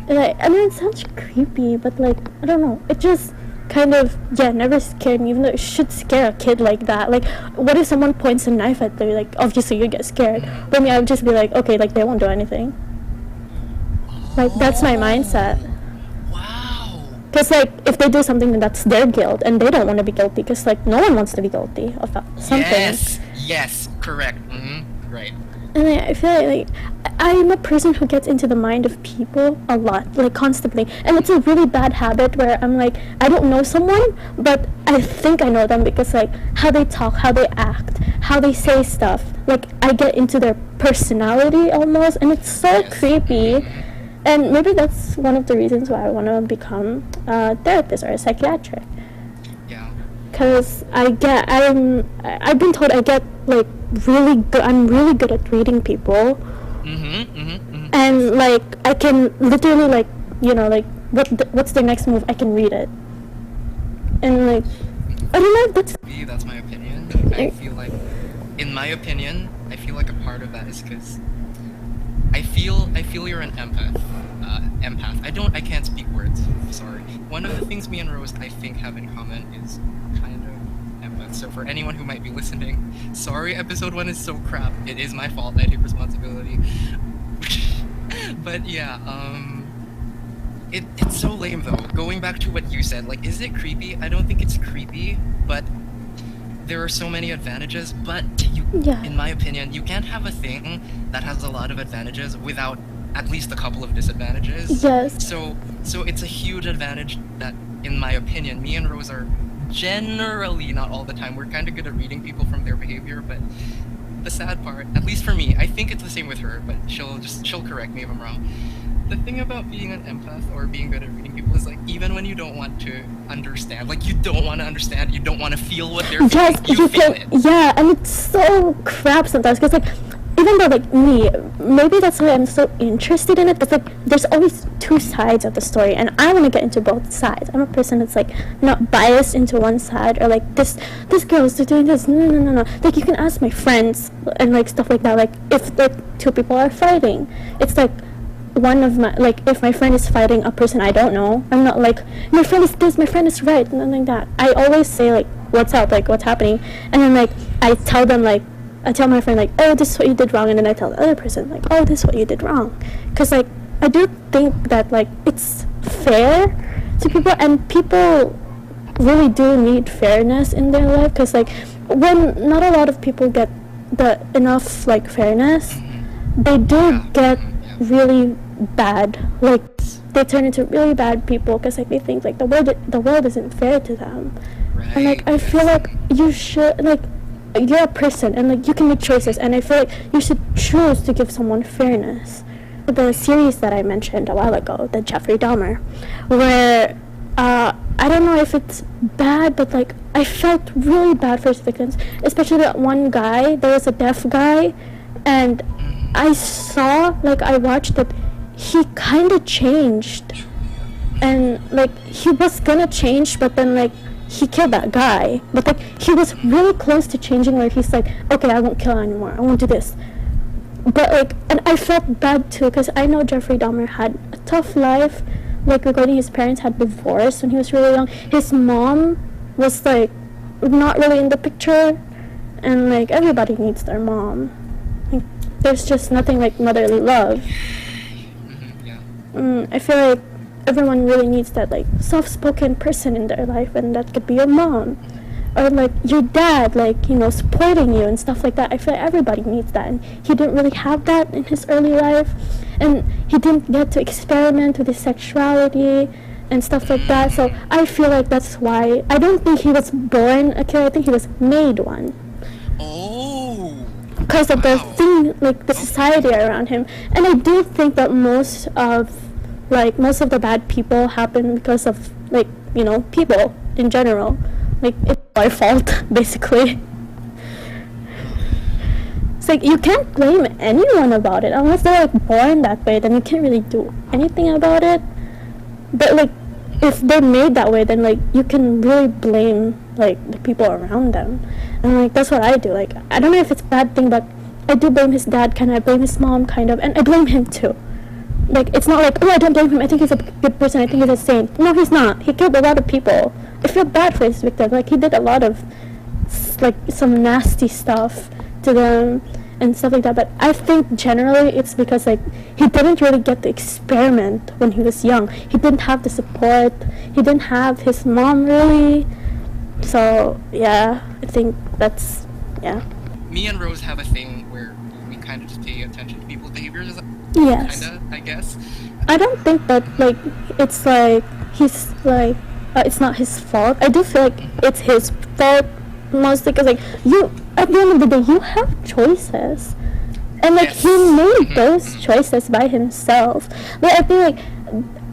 And I mean, it sounds creepy, but like, I don't know. It just kind of, never scared me, even though it should scare a kid like that. Like, what if someone points a knife at them? Like, obviously you get scared. But me, I would just be like, okay, like, they won't do anything. Like, that's my mindset. Wow. Because, like, if they do something, then that's their guilt, and they don't want to be guilty, because, like, no one wants to be guilty of something. Yes, correct. Right. And I feel like I'm a person who gets into the mind of people a lot, like, constantly. And it's a really bad habit where I'm like, I don't know someone, but I think I know them because, like, how they talk, how they act, how they say stuff. Like, I get into their personality almost, and it's so creepy. And maybe that's one of the reasons why I want to become a therapist or a psychiatrist. Yeah. Because I've been told I get, like, really good, I'm really good at reading people. And, like, I can literally, like, you know, like, what's their next move, I can read it. And, like, I don't know if that's my opinion. I feel like, in my opinion, I feel like a part of that is because I feel you're an empath. I can't speak words. Sorry. One of the things me and Rose, I think, have in common is kind of empath. So for anyone who might be listening, sorry, episode 1 is so crap. It is my fault. I take responsibility. But yeah, it's so lame though. Going back to what you said, like, is it creepy? I don't think it's creepy, but there are so many advantages. But in my opinion, you can't have a thing that has a lot of advantages without at least a couple of disadvantages. Yes. So it's a huge advantage that, in my opinion, me and Rose are generally, not all the time, we're kind of good at reading people from their behavior, but the sad part, at least for me, I think it's the same with her, but she'll correct me if I'm wrong. The thing about being an empath or being good at reading people is, like, even when you don't want to understand, like, you don't want to understand, you don't want to feel what they're feeling, you feel it. Yeah, and it's so crap sometimes, because, like, even though, like, me, maybe that's why I'm so interested in it, but, like, there's always two sides of the story, and I want to get into both sides. I'm a person that's, like, not biased into one side, or, like, this girl is doing this, no. Like, you can ask my friends, and, like, stuff like that, like, if, like, two people are fighting, it's, like, one of my, like, if my friend is fighting a person I don't know, I'm not like, my friend is this, my friend is right, nothing like that. I always say, like, what's up, like, what's happening, and then, like, I tell my friend, like, oh, this is what you did wrong, and then I tell the other person, like, oh, this is what you did wrong. Because, like, I do think that, like, it's fair to people, and people really do need fairness in their life, because, like, when not a lot of people get enough, like, fairness, they do get really bad, like, they turn into really bad people, because, like, they think, like, the world isn't fair to them. Right. And, like, I feel like you should, like, you're a person, and, like, you can make choices, and I feel like you should choose to give someone fairness. The series that I mentioned a while ago, the Jeffrey Dahmer, where I don't know if it's bad, but, like, I felt really bad for his victims, especially that one guy. There was a deaf guy, and I watched that he kind of changed, and, like, he was gonna change, but then, like, he killed that guy, but, like, he was really close to changing, where he's like, okay, I won't kill anymore, I won't do this. But, like, and I felt bad too, because I know Jeffrey Dahmer had a tough life, like, regarding his parents had divorced when he was really young. His mom was, like, not really in the picture, and, like, everybody needs their mom. Like, there's just nothing like motherly love. I feel like everyone really needs that, like, soft-spoken person in their life, and that could be your mom. or like your dad, like, you know, supporting you and stuff like that. I feel like everybody needs that, and he didn't really have that in his early life, and he didn't get to experiment with his sexuality and stuff like that. So I feel like that's why I don't think he was born a killer. I think he was made one. Oh. Because of the thing, like the society around him. And I do think that most of the bad people happen because of, like, you know, people in general. Like, it's our fault, basically. It's like, you can't blame anyone about it. Unless they're, like, born that way, then you can't really do anything about it. But, like, if they're made that way, then, like, you can really blame, like, the people around them. And, like, that's what I do. Like, I don't know if it's a bad thing, but I do blame his dad, kind of. I blame his mom, kind of. And I blame him, too. Like, it's not like, oh, I don't blame him, I think he's a good person, I think he's a saint. No, he's not. He killed a lot of people. I feel bad for his victim. Like, he did a lot of, like, some nasty stuff to them and stuff like that. But I think generally it's because, like, he didn't really get to experiment when he was young. He didn't have the support. He didn't have his mom, really. So, yeah, I think that's, yeah. Me and Rose have a thing where we kind of just pay attention to people's behaviors. Yes. Kinda, I guess. I don't think that, like, it's like, he's, like, it's not his fault. I do feel like it's his fault mostly because, like, you, at the end of the day, you have choices. And, like, he made those choices by himself. Like, I feel like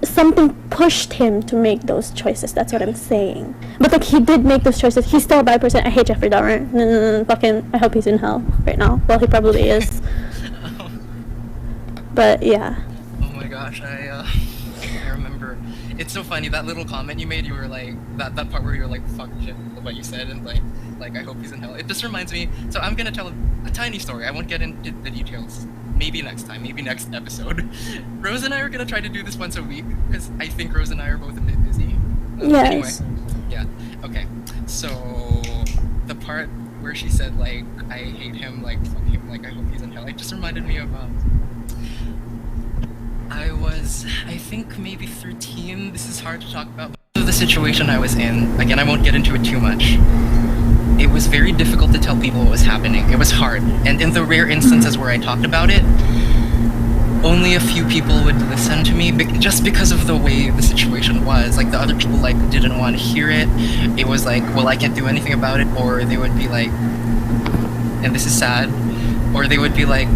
something pushed him to make those choices. That's what I'm saying. But, like, he did make those choices. He's still a bad person. I hate Jeffrey Dahmer. Fucking, I hope he's in hell right now. Well, he probably is. But, yeah. Oh my gosh, I remember. It's so funny, that little comment you made, you were like, that part where you were like, fuck shit, what you said, and like, I hope he's in hell. It just reminds me, so I'm gonna tell a tiny story. I won't get into the details. Maybe next time, maybe next episode. Rose and I are gonna try to do this once a week, because I think Rose and I are both a bit busy. Yes. Anyway, yeah, okay. So, the part where she said, like, I hate him, like, fuck him, like, I hope he's in hell, it just reminded me of, I was, I think, maybe 13. This is hard to talk about. But the situation I was in, again, I won't get into it too much. It was very difficult to tell people what was happening. It was hard. And in the rare instances where I talked about it, only a few people would listen to me, just because of the way the situation was. Like, the other people, like, didn't want to hear it. It was like, well, I can't do anything about it. Or they would be like, and this is sad, or they would be like,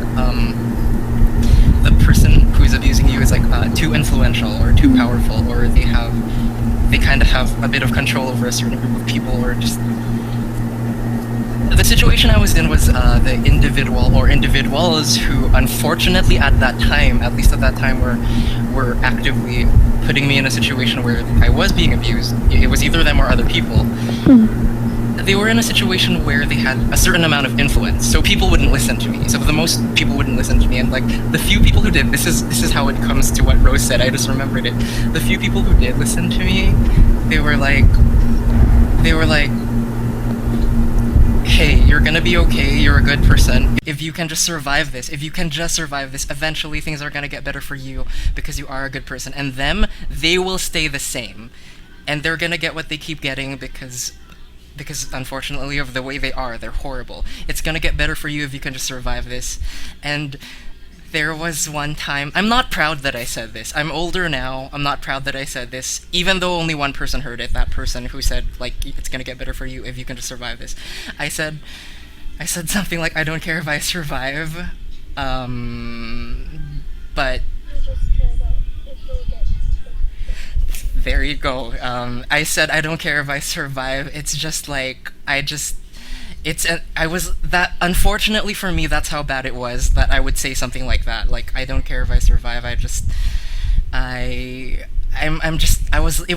the person who's abusing you is like too influential or too powerful, or they kind of have a bit of control over a certain group of people, or just the situation I was in was the individual or individuals who, unfortunately, at least at that time, were actively putting me in a situation where I was being abused. It was either them or other people. They were in a situation where they had a certain amount of influence, so people wouldn't listen to me. So the most people wouldn't listen to me, and like the few people who did, this is how it comes to what Rose said. I just remembered it. The few people who did listen to me, they were like, hey, you're gonna be okay. You're a good person. If you can just survive this, eventually things are gonna get better for you because you are a good person. And they will stay the same, and they're gonna get what they keep getting because unfortunately of the way they are, they're horrible. It's gonna get better for you if you can just survive this. And there was one time, I'm not proud that I said this. I'm older now, I'm not proud that I said this, even though only one person heard it, that person who said, like, it's gonna get better for you if you can just survive this. I said something like, I don't care if I survive, but there you go. I said, I don't care if I survive. It's just like, unfortunately for me, that's how bad it was, that I would say something like that. Like, I don't care if I survive. It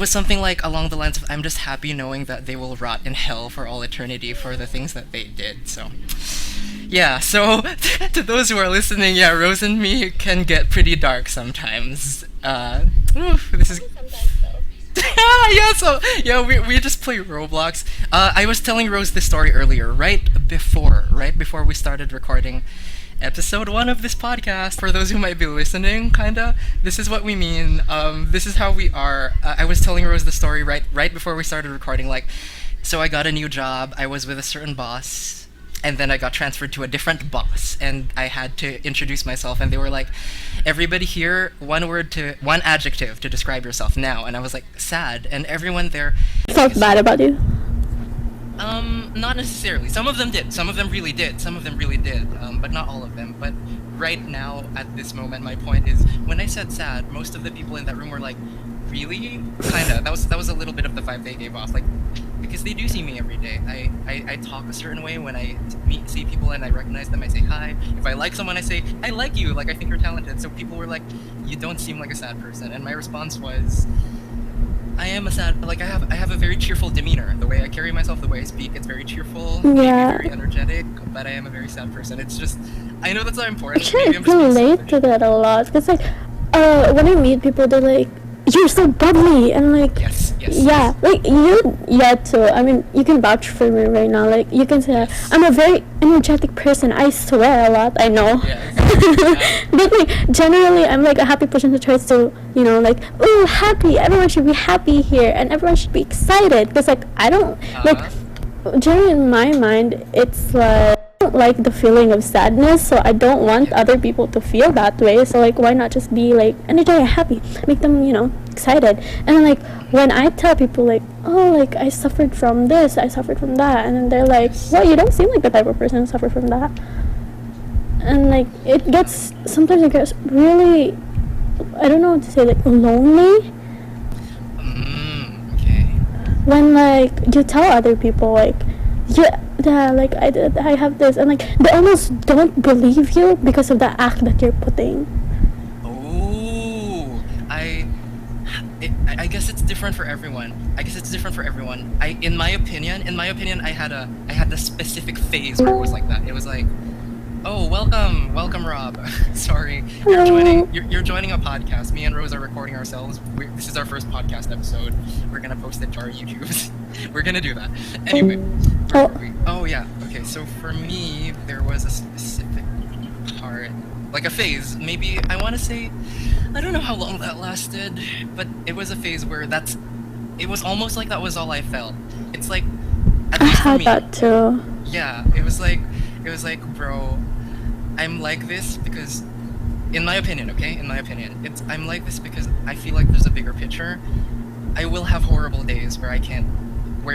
was something like along the lines of, I'm just happy knowing that they will rot in hell for all eternity for the things that they did. So, yeah, so to those who are listening, yeah, Rose and me can get pretty dark sometimes. This is... we just play Roblox. I was telling Rose this story earlier, right before we started recording episode 1 of this podcast. For those who might be listening, kinda, this is what we mean. This is how we are. I was telling Rose the story right before we started recording, like, So I got a new job. I was with a certain boss, and then I got transferred to a different boss, and I had to introduce myself, and they were like, "Everybody here, one adjective to describe yourself now." And I was like, "Sad," and everyone there Felt bad about you. not necessarily. Some of them did. Some of them really did. Some of them really did. But not all of them. But right now, at this moment, my point is, when I said sad, most of the people in that room were like, "Really?" Kinda. That was a little bit of the vibe they gave off. Like, because they do see me every day. I talk a certain way when I see people and I recognize them. I say hi. If I like someone, I say, "I like you." Like, I think you're talented. So people were like, "You don't seem like a sad person." And my response was, I am a sad, like I have a very cheerful demeanor. The way I carry myself, the way I speak, it's very cheerful, maybe very energetic, but I am a very sad person. It's just, I know that's not important. I can relate to that a lot. Because like, when I meet people, they're like, "You're so bubbly," and like, yeah, like you, too. I mean, you can vouch for me right now. Like, you can say I'm a very energetic person. I swear a lot. I know. But like, generally, I'm like a happy person who tries to, you know, like, oh, happy. Everyone should be happy here, and everyone should be excited. Because like, I don't like. Generally, in my mind, it's like, I don't like the feeling of sadness, so I don't want other people to feel that way. So like, why not just be like energetic, happy, make them, you know, excited. And like, when I tell people like, oh, like I suffered from this, I suffered from that, and then they're like, well, you don't seem like the type of person who suffered from that. And like, sometimes it gets really, I don't know what to say, like lonely. When like you tell other people like, yeah, like I have this, and like they almost don't believe you because of the act that you're putting. Oh, I guess it's different for everyone. In my opinion, I had a specific phase where it was like that. It was like, oh, welcome, Rob. Sorry, you're joining a podcast. Me and Rose are recording ourselves. This is our first podcast episode. We're gonna post it to our YouTubes. We're gonna do that. Anyway. Oh yeah. Okay. So for me, there was a specific part, like a phase. Maybe I want to say, I don't know how long that lasted, but it was a phase where it was almost like that was all I felt. It's like, at least for me, I had that too. Yeah. It was like, bro, I'm like this because, in my opinion, I'm like this because I feel like there's a bigger picture. I will have horrible days where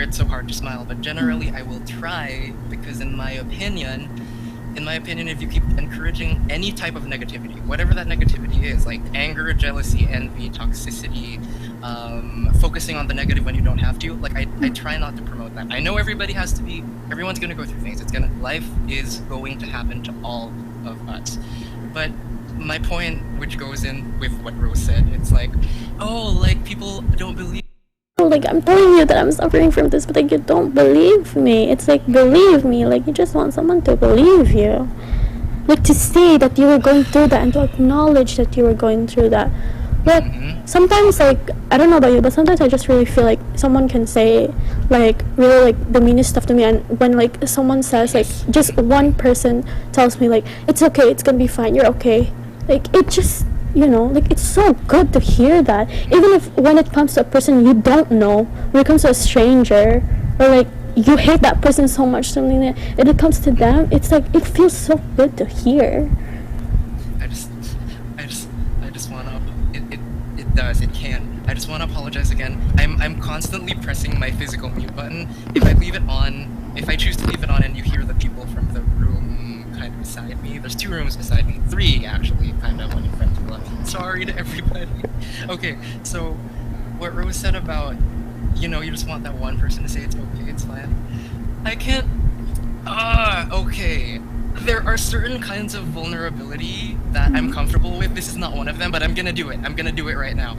it's so hard to smile, but generally I will try, because in my opinion, if you keep encouraging any type of negativity, whatever that negativity is, like anger, jealousy, envy, toxicity, focusing on the negative when you don't have to, like I try not to promote that. I know everyone's gonna go through things. Life is going to happen to all of us. But my point, which goes in with what Rose said, it's like, oh, like people don't believe. Like, I'm telling you that I'm suffering from this, but like you don't believe me. It's like, believe me. Like, you just want someone to believe you, like to say that you were going through that and to acknowledge that you were going through that. But sometimes, like, I don't know about you, but sometimes I just really feel like someone can say like really like the meanest stuff to me, and when like someone says, like, just one person tells me like, it's okay, it's gonna be fine, you're okay, like it just, you know, like it's so good to hear that. Even if when it comes to a person you don't know, when it comes to a stranger, or like you hate that person so much, something that when it comes to them, it's like it feels so good to hear. I just want to apologize again. I'm constantly pressing my physical mute button. If I choose to leave it on and you hear the people from the room kind of beside me, there's 2 rooms beside me, 3 actually, kind of, one in front of left. Sorry to everybody. Okay, so what Rose said about, you know, you just want that one person to say it's okay, it's fine. I can't. Okay. There are certain kinds of vulnerability that I'm comfortable with. This is not one of them, but I'm gonna do it. I'm gonna do it right now.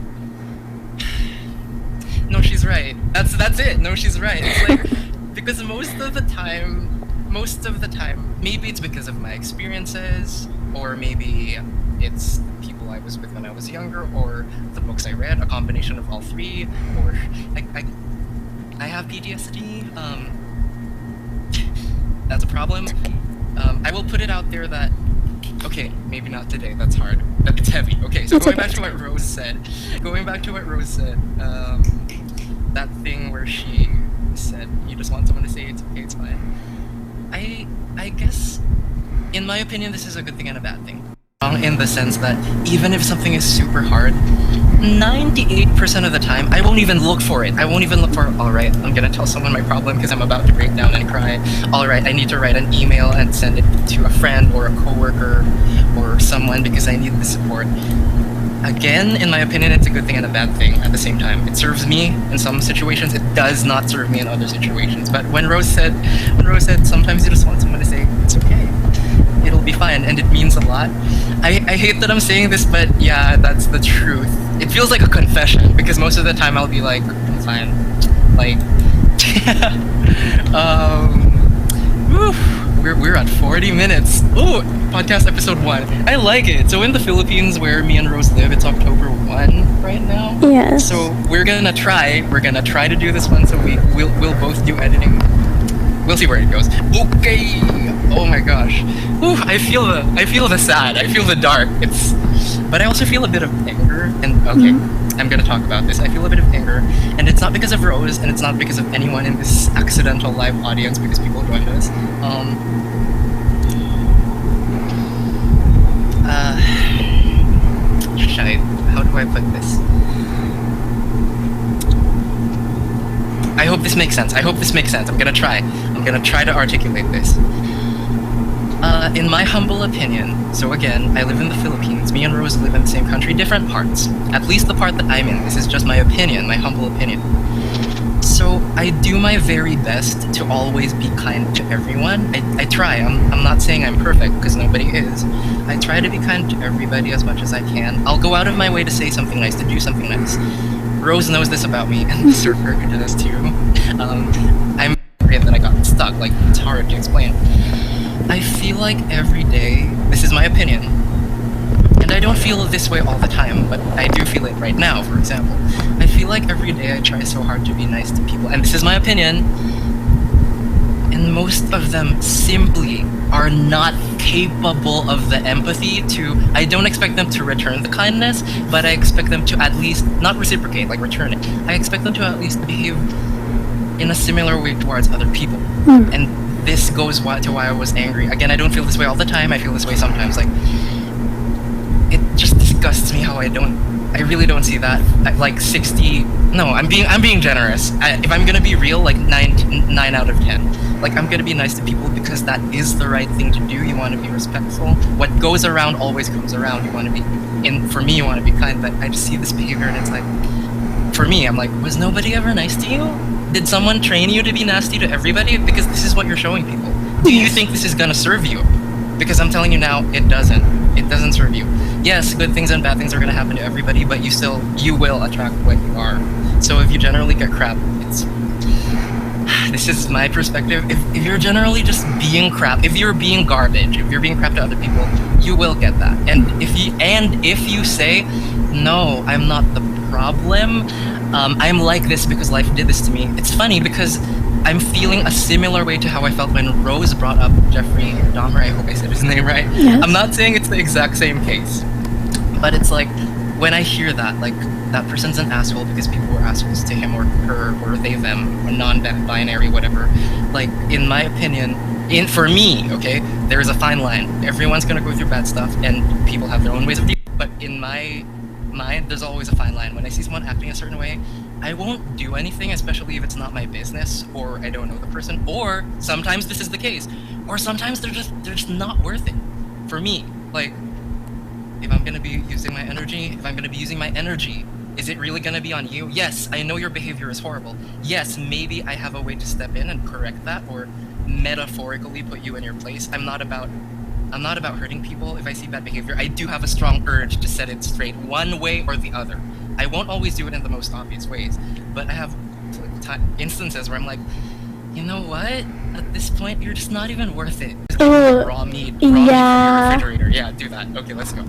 No, she's right. That's it. No, she's right. It's like, because most of the time, maybe it's because of my experiences, or maybe it's people I was with when I was younger, or the books I read, a combination of all 3, or I have PTSD. That's a problem. I will put it out there that, okay, maybe not today, that's hard. It's heavy. Okay, so going back to what Rose said, that thing where she Rose said, you just want someone to say it's okay, it's fine. I guess, in my opinion, this is a good thing and a bad thing. In the sense that even if something is super hard, 98% of the time, I won't even look for it. I won't even look for, alright, I'm gonna tell someone my problem because I'm about to break down and cry. Alright, I need to write an email and send it to a friend or a coworker or someone because I need the support. Again, in my opinion, it's a good thing and a bad thing at the same time. It serves me in some situations, it does not serve me in other situations. But when Rose said sometimes you just want someone to say, it's okay, it'll be fine, and it means a lot. I hate that I'm saying this, but yeah, that's the truth. It feels like a confession, because most of the time I'll be like, I'm fine. Like, we're at 40 minutes. Oh, podcast episode 1. I like it. So in the Philippines, where me and Rose live, it's October 1 right now. Yes. So we're gonna try to do this once a week. We'll both do editing. We'll see where it goes. Okay. Oh my gosh. Ooh, I feel the sad. I feel the dark. But I also feel a bit of anger. And okay, I'm gonna talk about this. I feel a bit of anger, and it's not because of Rose, and it's not because of anyone in this accidental live audience, because people joined us. How do I put this? I hope this makes sense. I'm gonna try to articulate this. In my humble opinion, so again, I live in the Philippines. Me and Rose live in the same country, different parts. At least the part that I'm in. This is just my opinion, my humble opinion. So I do my very best to always be kind to everyone. I try. I'm not saying I'm perfect, because nobody is. I try to be kind to everybody as much as I can. I'll go out of my way to say something nice, to do something nice. Rose knows this about me, and the server does too. I'm angry that I got stuck. Like, it's hard to explain. I feel like every day, this is my opinion, and I don't feel this way all the time, but I do feel it right now, for example. I feel like every day I try so hard to be nice to people, and this is my opinion, and most of them simply are not capable of the empathy to, I don't expect them to return the kindness, but I expect them to at least, not reciprocate, like return it, I expect them to at least behave in a similar way towards other people. And this goes to why I was angry. Again, I don't feel this way all the time, I feel this way sometimes. Like, it just disgusts me how I really don't see that. Like 60, no, I'm being generous. If I'm gonna be real, like 9 out of 10. Like, I'm gonna be nice to people because that is the right thing to do. You want to be respectful. What goes around always comes around. You want to be, for me, you want to be kind, but I just see this behavior and it's like, for me, I'm like, was nobody ever nice to you? Did someone train you to be nasty to everybody? Because this is what you're showing people. Do you think this is gonna serve you? Because I'm telling you now, it doesn't. It doesn't serve you. Yes, good things and bad things are gonna happen to everybody, but you will attract what you are. So if you generally get crap, this is my perspective. If you're generally just being crap, if you're being garbage, if you're being crap to other people, you will get that. And if you say, no, I'm not the problem, I'm like this because life did this to me. It's funny because I'm feeling a similar way to how I felt when Rose brought up Jeffrey Dahmer. I hope I said his name right. Yes. I'm not saying it's the exact same case, but it's like, when I hear that, like, that person's an asshole because people were assholes to him or her or they, them, or non-binary, whatever. Like, in my opinion, for me, okay, there is a fine line. Everyone's gonna go through bad stuff, and people have their own ways of dealing. But in my mind, there's always a fine line. When I see someone acting a certain way, I won't do anything, especially if it's not my business or I don't know the person, or sometimes this is the case, or sometimes they're just not worth it for me. Like, if I'm gonna be using my energy, is it really gonna be on you? Yes, I know your behavior is horrible. Yes, maybe I have a way to step in and correct that, or metaphorically put you in your place. I'm not about hurting people. If I see bad behavior, I do have a strong urge to set it straight, one way or the other. I won't always do it in the most obvious ways, but I have instances where I'm like, you know what? At this point, you're just not even worth it. Just give me raw meat from your refrigerator. Yeah, do that. Okay, let's go.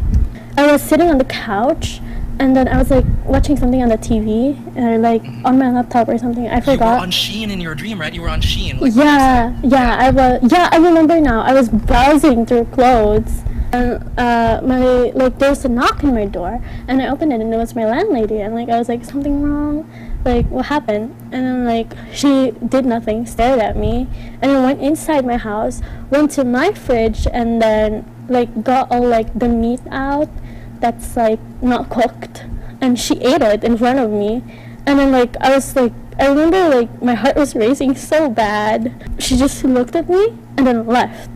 I was sitting on the couch, and then I was like watching something on the TV, or like on my laptop or something. I forgot. You were on Shein in your dream, right? You were on Shein. Like, I was. Yeah, I remember now. I was browsing through clothes, and there was a knock on my door, and I opened it, and it was my landlady, and like I was like, something wrong, like, what happened? And then, like, she did nothing, stared at me, and then went inside my house, went to my fridge, and then, like, got all, like, the meat out that's, like, not cooked, and she ate it in front of me. And then, like, I was, like, I remember, like, my heart was racing so bad. She just looked at me and then left.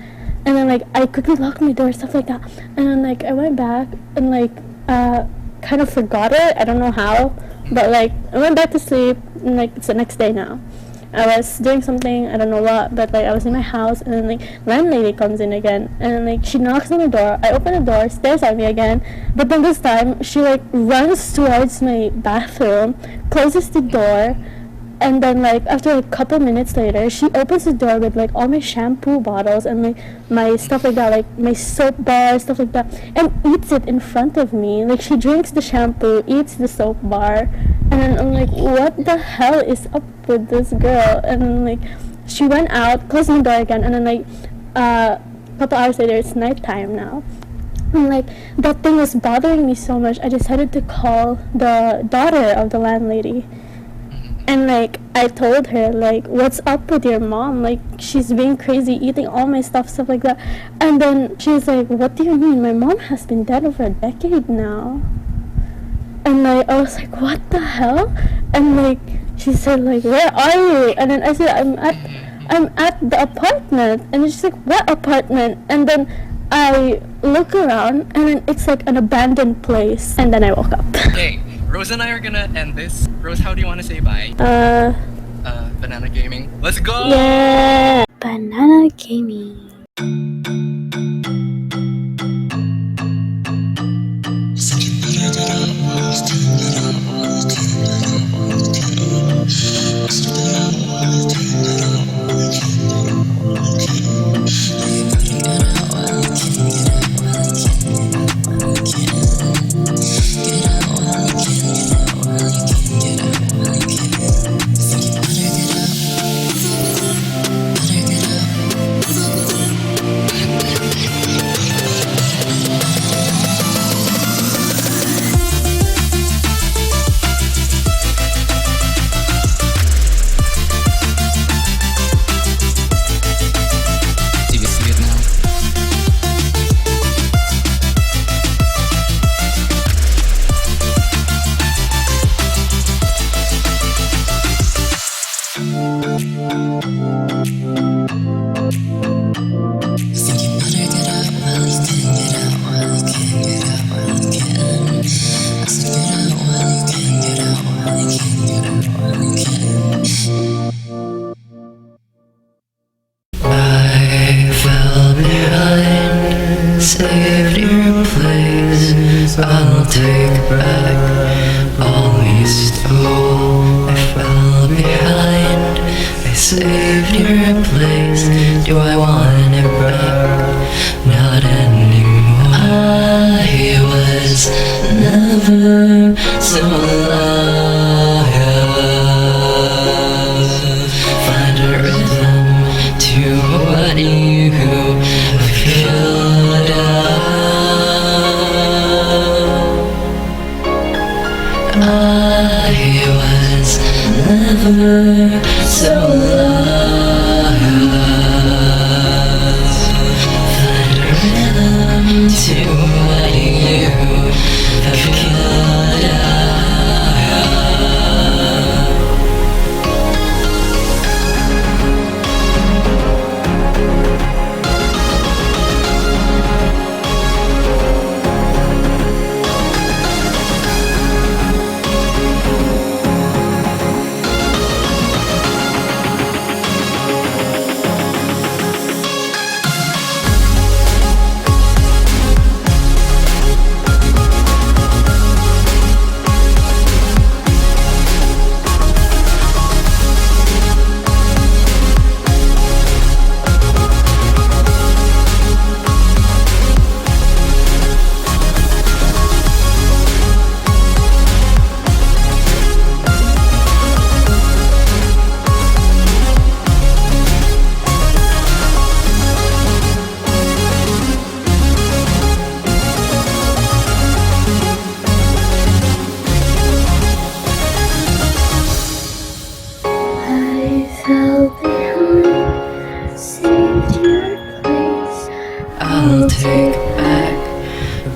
And then, like, I quickly locked my door, stuff like that. And then, like, I went back and, like, kind of forgot it. I don't know how. But, like, I went back to sleep, and, like, it's the next day now. I was doing something, I don't know what, but, like, I was in my house, and then, like, landlady comes in again, and then, like, she knocks on the door. I open the door, stares at me again, but then this time, she, like, runs towards my bathroom, closes the door, and then, like, after a couple minutes later, she opens the door with, like, all my shampoo bottles and, like, my stuff like that, like, my soap bar, stuff like that, and eats it in front of me. Like, she drinks the shampoo, eats the soap bar, and then I'm like, what the hell is up with this girl? And then, like, she went out, closed the door again, and then, like, a couple hours later, it's nighttime now. And, like, that thing was bothering me so much, I decided to call the daughter of the landlady. And, like, I told her, like, what's up with your mom? Like, she's being crazy, eating all my stuff like that. And then she's like, what do you mean? My mom has been dead over a decade now. And, like, I was like, what the hell? And, like, she said, like, where are you? And then I said, I'm at the apartment. And she's like, what apartment? And then I look around, and then it's, like, an abandoned place. And then I woke up. Hey. Rose and I are gonna end this. Rose, how do you want to say bye? Banana Gaming. Let's go! Yeah! Banana Gaming. Saved your place. I'll take back all we stole. I fell behind. I saved your place. Do I want it back? Not anymore. I was never so alive. Find a rhythm to what you feel. I was never so alive.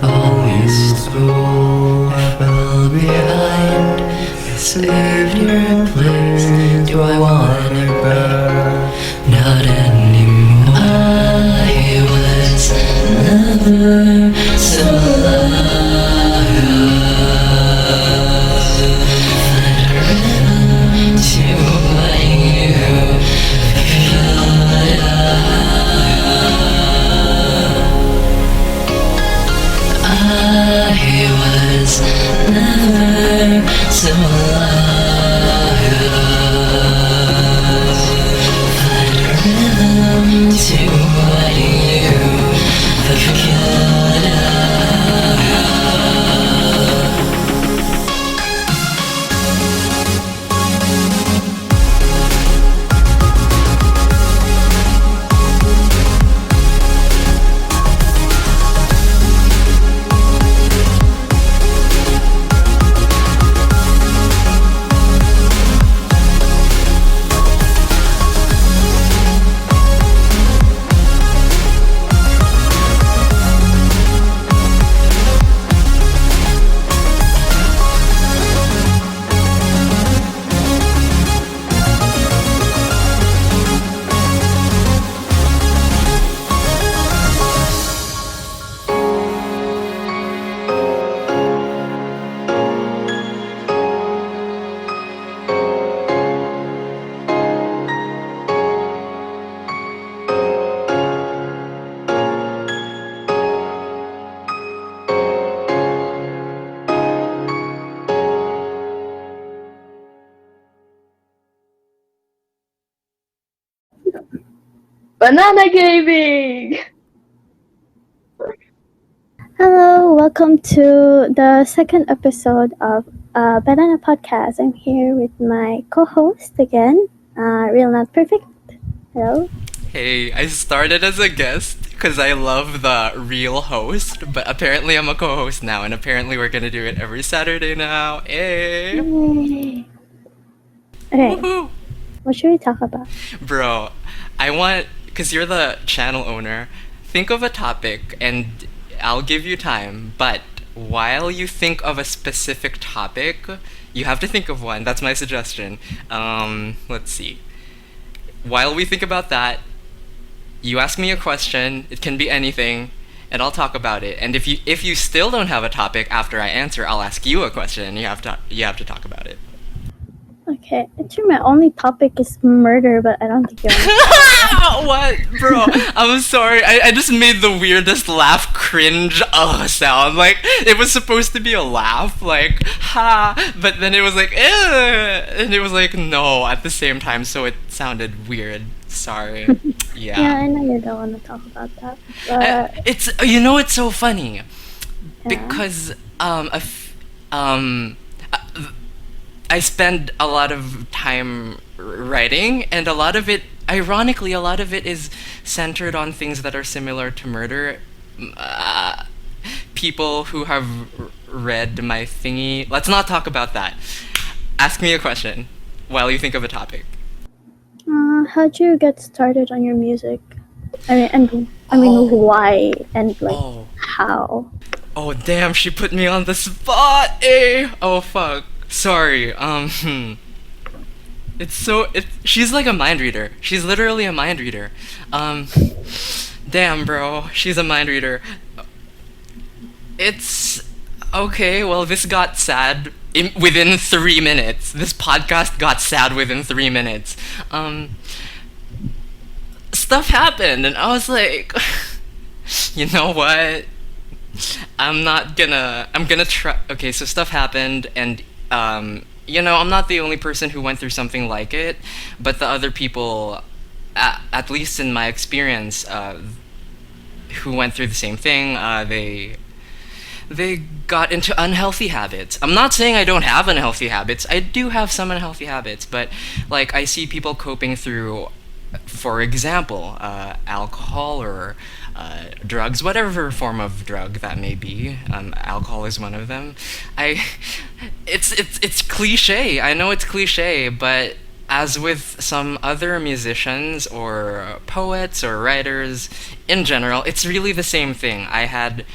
Always go well behind. Saved your place. Do I wanna burn? Not anymore. I was never so alive. To what you I was never so alive. Find a rhythm to what you forget. Banana gaming! Hello, welcome to the second episode of Banana Podcast. I'm here with my co-host again, Real Not Perfect. Hello. Hey, I started as a guest because I love the real host, but apparently I'm a co-host now, and apparently we're gonna do it every Saturday now. Hey! Yay. Okay, Woohoo! what should we talk about? Bro, I want, because you're the channel owner, think of a topic and I'll give you time, but while you think of a specific topic, you have to think of one. That's my suggestion. Let's see. While we think about that, you ask me a question, it can be anything, and I'll talk about it. And if you still don't have a topic after I answer, I'll ask you a question and you have to talk about it. Okay, actually my only topic is murder, but I don't think you want What? Bro, I'm sorry. I just made the weirdest laugh cringe sound. Like, it was supposed to be a laugh, like, ha, but then it was like, and it was like, no, at the same time, so it sounded weird. Sorry. Yeah. Yeah, I know you don't want to talk about that, but It's, it's so funny. yeah. Because, I spend a lot of time writing, and a lot of it, ironically, a lot of it is centered on things that are similar to murder. People who have read my thingy. Let's not talk about that. Ask me a question while you think of a topic. How'd you get started on your music? I mean, why and like how? Oh damn, she put me on the spot. Oh fuck. Sorry. She's like a mind reader. She's literally a mind reader. Damn, bro. She's a mind reader. It's okay. Well, this got sad within 3 minutes. This podcast got sad within 3 minutes. Stuff happened, and I was like, you know what? I'm gonna try. Okay, so stuff happened, and I'm not the only person who went through something like it, but the other people, at least in my experience, who went through the same thing, they got into unhealthy habits. I'm not saying I don't have unhealthy habits. I do have some unhealthy habits, but like I see people coping through, for example, alcohol or drugs, whatever form of drug that may be. Alcohol is one of them. It's cliche. I know it's cliche, but as with some other musicians or poets or writers in general, it's really the same thing. I had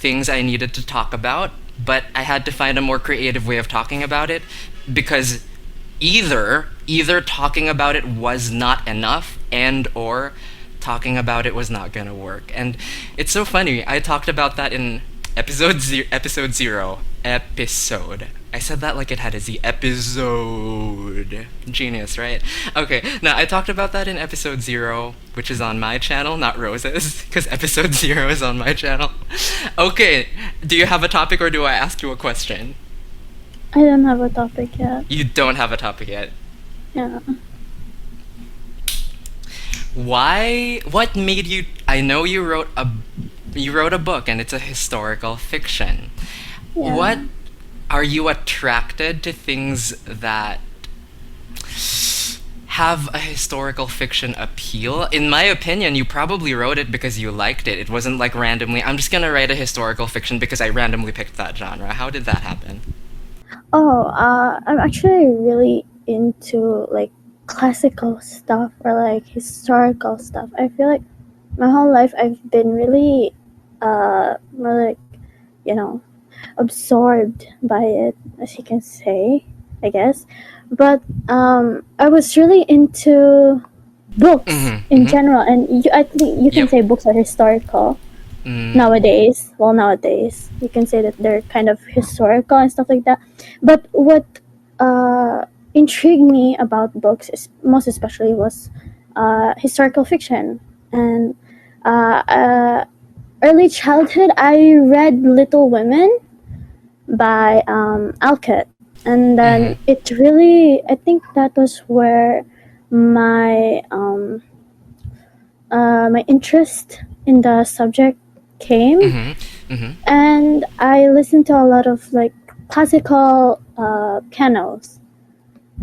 things I needed to talk about, but I had to find a more creative way of talking about it, because either talking about it was not enough, and or talking about it was not gonna work. And it's so funny. I talked about that in episode zero. I said that like it had a Z. Episode. Genius, right? Okay, now I talked about that in episode 0, which is on my channel, not Rose's, because episode 0 is on my channel. Okay, do you have a topic or do I ask you a question? I don't have a topic yet. You don't have a topic yet? Yeah. Why? What made you? I know you wrote a book and it's a historical fiction. Yeah. What are you attracted to things that have a historical fiction appeal? In my opinion, you probably wrote it because you liked it. It wasn't like randomly, I'm just gonna write a historical fiction because I randomly picked that genre. How did that happen? Oh, I'm actually really into like classical stuff or like historical stuff. I feel like my whole life I've been really more like, absorbed by it, as you can say, I guess. But I was really into books in general, and I think you can say books are historical nowadays. Well, nowadays you can say that they're kind of historical and stuff like that. But what intrigued me about books, most especially, was historical fiction. And early childhood, I read Little Women by Alcott, and then it really, I think that was where my my interest in the subject came. And I listened to a lot of like classical pianos,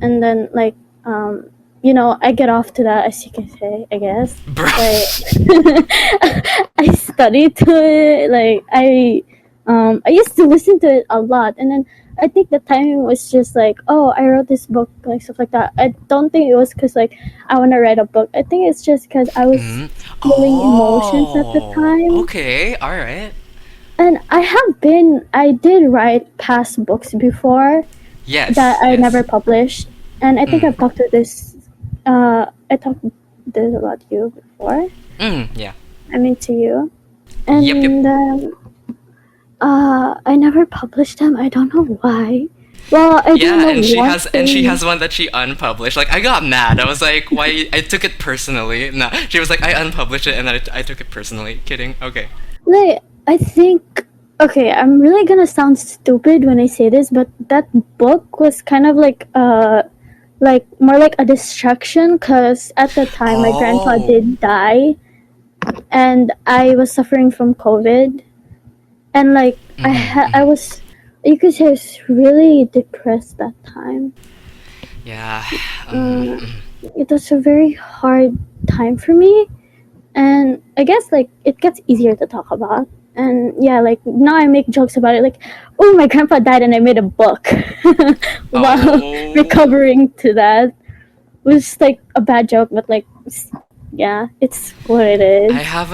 and then like I get off to that, as you can say, I guess. Like, I studied to it. Like I used to listen to it a lot, and then I think the timing was just like, oh, I wrote this book, like stuff like that. I don't think it was because like I want to write a book. I think it's just because I was feeling emotions at the time. Okay, all right. And I did write past books before. Yes. That I never published, and I think I've talked to this. I talked this about you before. Yeah. I mean to you, and I never published them. I don't know why. Well, I don't know. And she has one that she unpublished. Like, I got mad. I was like, why? I took it personally. No, she was like, I unpublished it, and then I took it personally. Kidding. Okay. Like, I think. Okay, I'm really gonna sound stupid when I say this, but that book was kind of like more like a distraction, because at the time my grandpa did die, and I was suffering from COVID, and like I was, you could say, I was really depressed that time. Yeah. It was a very hard time for me, and I guess like it gets easier to talk about. And yeah, like now I make jokes about it, like, oh, my grandpa died and I made a book while recovering to that. It was like a bad joke, but like, yeah, it's what it is. I have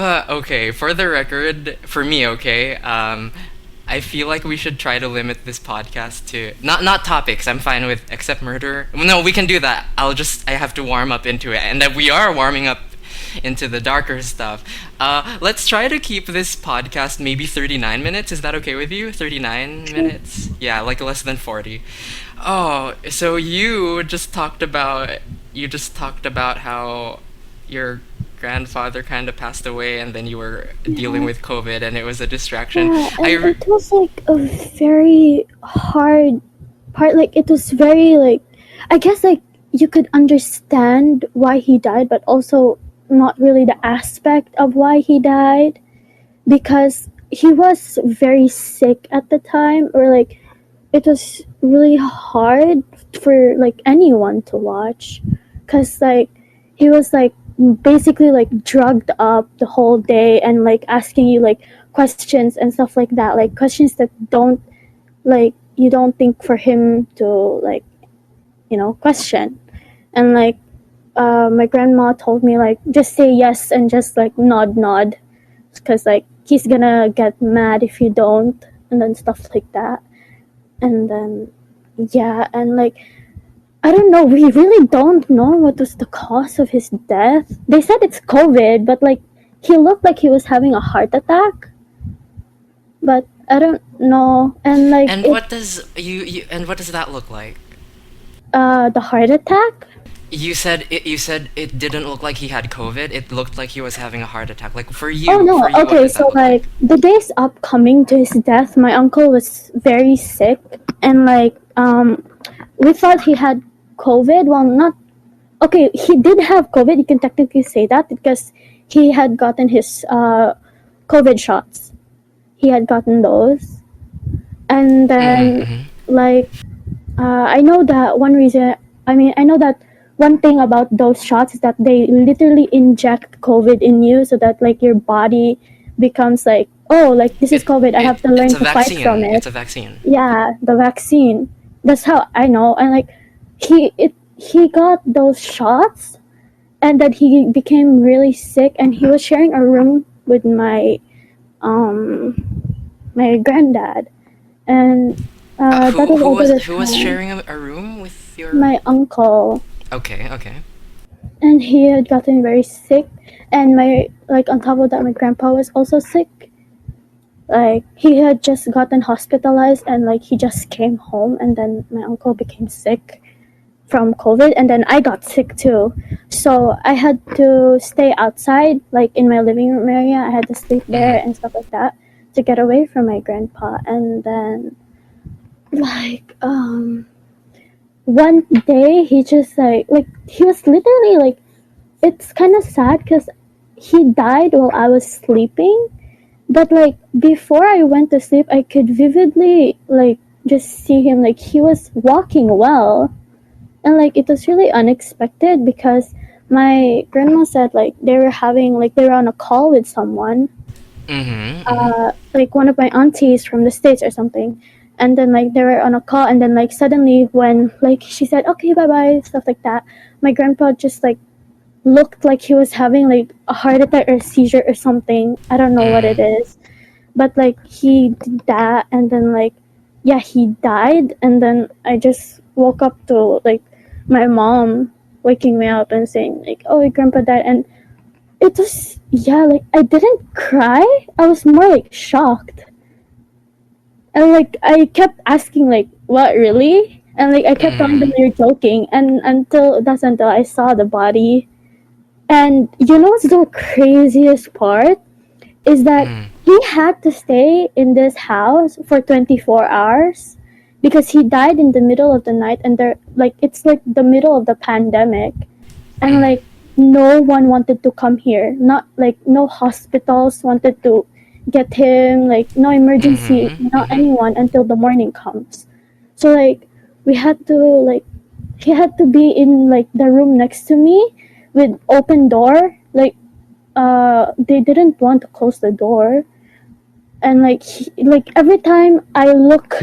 for the record, for me, I feel like we should try to limit this podcast to not topics. I'm fine with except murder. No, we can do that. I have to warm up into it, and that we are warming up into the darker stuff. Let's try to keep this podcast maybe 39 minutes. Is that okay with you? 39 minutes? Yeah, like less than 40. Oh, so you just talked about how your grandfather kind of passed away, and then you were dealing with COVID, and it was a distraction. Yeah, and it was like a very hard part. Like, it was very like, I guess like you could understand why he died, but also not really the aspect of why he died, because he was very sick at the time, or like it was really hard for like anyone to watch, because like he was like basically like drugged up the whole day and like asking you like questions and stuff like that, like questions that you don't think for him to like question. And like my grandma told me like just say yes and just like nod, because like he's gonna get mad if you don't, and then stuff like that. And then, yeah, and like, I don't know, we really don't know what was the cause of his death. They said it's COVID, but like, he looked like he was having a heart attack. But I don't know. And like, And what does that look like? The heart attack? You said it didn't look like he had COVID. It looked like he was having a heart attack. Like for you. Oh no, for you, what okay, does that so look like the days upcoming to his death, my uncle was very sick, and like we thought he had COVID. Well, not okay, he did have COVID, you can technically say that, because he had gotten his COVID shots. He had gotten those. And then like I know that one thing about those shots is that they literally inject COVID in you, so that like your body becomes like, oh, like this is COVID, I have to learn to fight from it. It's a vaccine. Yeah, the vaccine. That's how I know. And like he got those shots, and then he became really sick, and he was sharing a room with my my granddad. And who was sharing a room with your... My uncle. Okay. And he had gotten very sick, and on top of that, my grandpa was also sick. Like, he had just gotten hospitalized, and like he just came home, and then my uncle became sick from COVID, and then I got sick too. So I had to stay outside, like in my living room area. I had to sleep there and stuff like that to get away from my grandpa. And then like one day he just like he was literally like, it's kind of sad because he died while I was sleeping, but like before I went to sleep I could vividly like just see him, like he was walking well. And like it was really unexpected because my grandma said like they were on a call with someone, like one of my aunties from the States or something. And then like they were on a call, and then like suddenly when like she said okay bye-bye, stuff like that, my grandpa just like looked like he was having like a heart attack or a seizure or something. I don't know what it is, but like he did that, and then like yeah, he died. And then I just woke up to like my mom waking me up and saying like, oh, your grandpa died. And it was, yeah, like I didn't cry, I was more like shocked. And like I kept asking like, what, really? And like I kept telling them you're joking, and until I saw the body. And you know what's the craziest part is that he had to stay in this house for 24 hours because he died in the middle of the night, and it's like the middle of the pandemic, and like no one wanted to come here, not like no hospitals wanted to get him, like no emergency, not anyone, until the morning comes. So like he had to be in like the room next to me with open door, like they didn't want to close the door. And like every time I look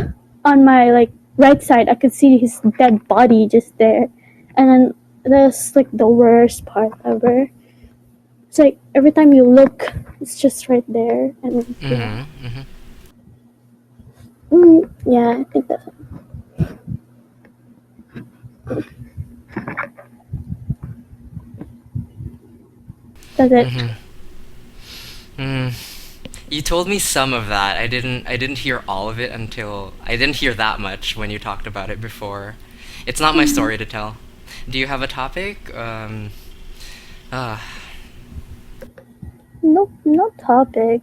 on my like right side, I could see his dead body just there. And then that's like the worst part ever. It's like every time you look, it's just right there. And yeah, I think that's it. That's it. You told me some of that. I didn't hear all of it until I didn't hear that much when you talked about it before. It's not my story to tell. Do you have a topic? Nope, no topic.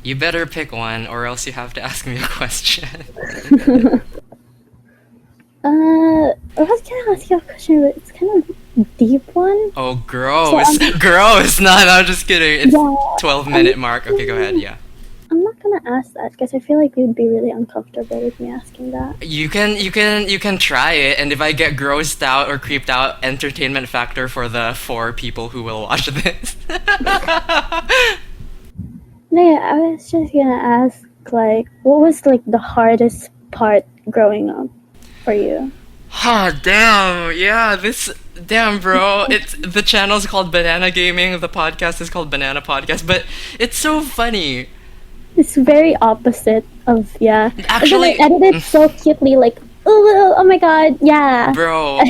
You better pick one, or else you have to ask me a question. I was gonna ask you a question, but it's kind of a deep one. Oh, gross! So gross! No, I'm just kidding. It's 12-minute mark. Okay, go ahead. Yeah. I'm not gonna ask that because I feel like you'd be really uncomfortable with me asking that. You can try it, and if I get grossed out or creeped out, entertainment factor for the 4 people who will watch this. No, yeah, I was just gonna ask, like, what was like the hardest part growing up for you? Damn. Yeah, this. Damn, bro. It's the channel's called Banana Gaming. The podcast is called Banana Podcast. But it's so funny. It's very opposite of yeah. Actually, and then I edited so cutely, like oh my god, yeah. bro.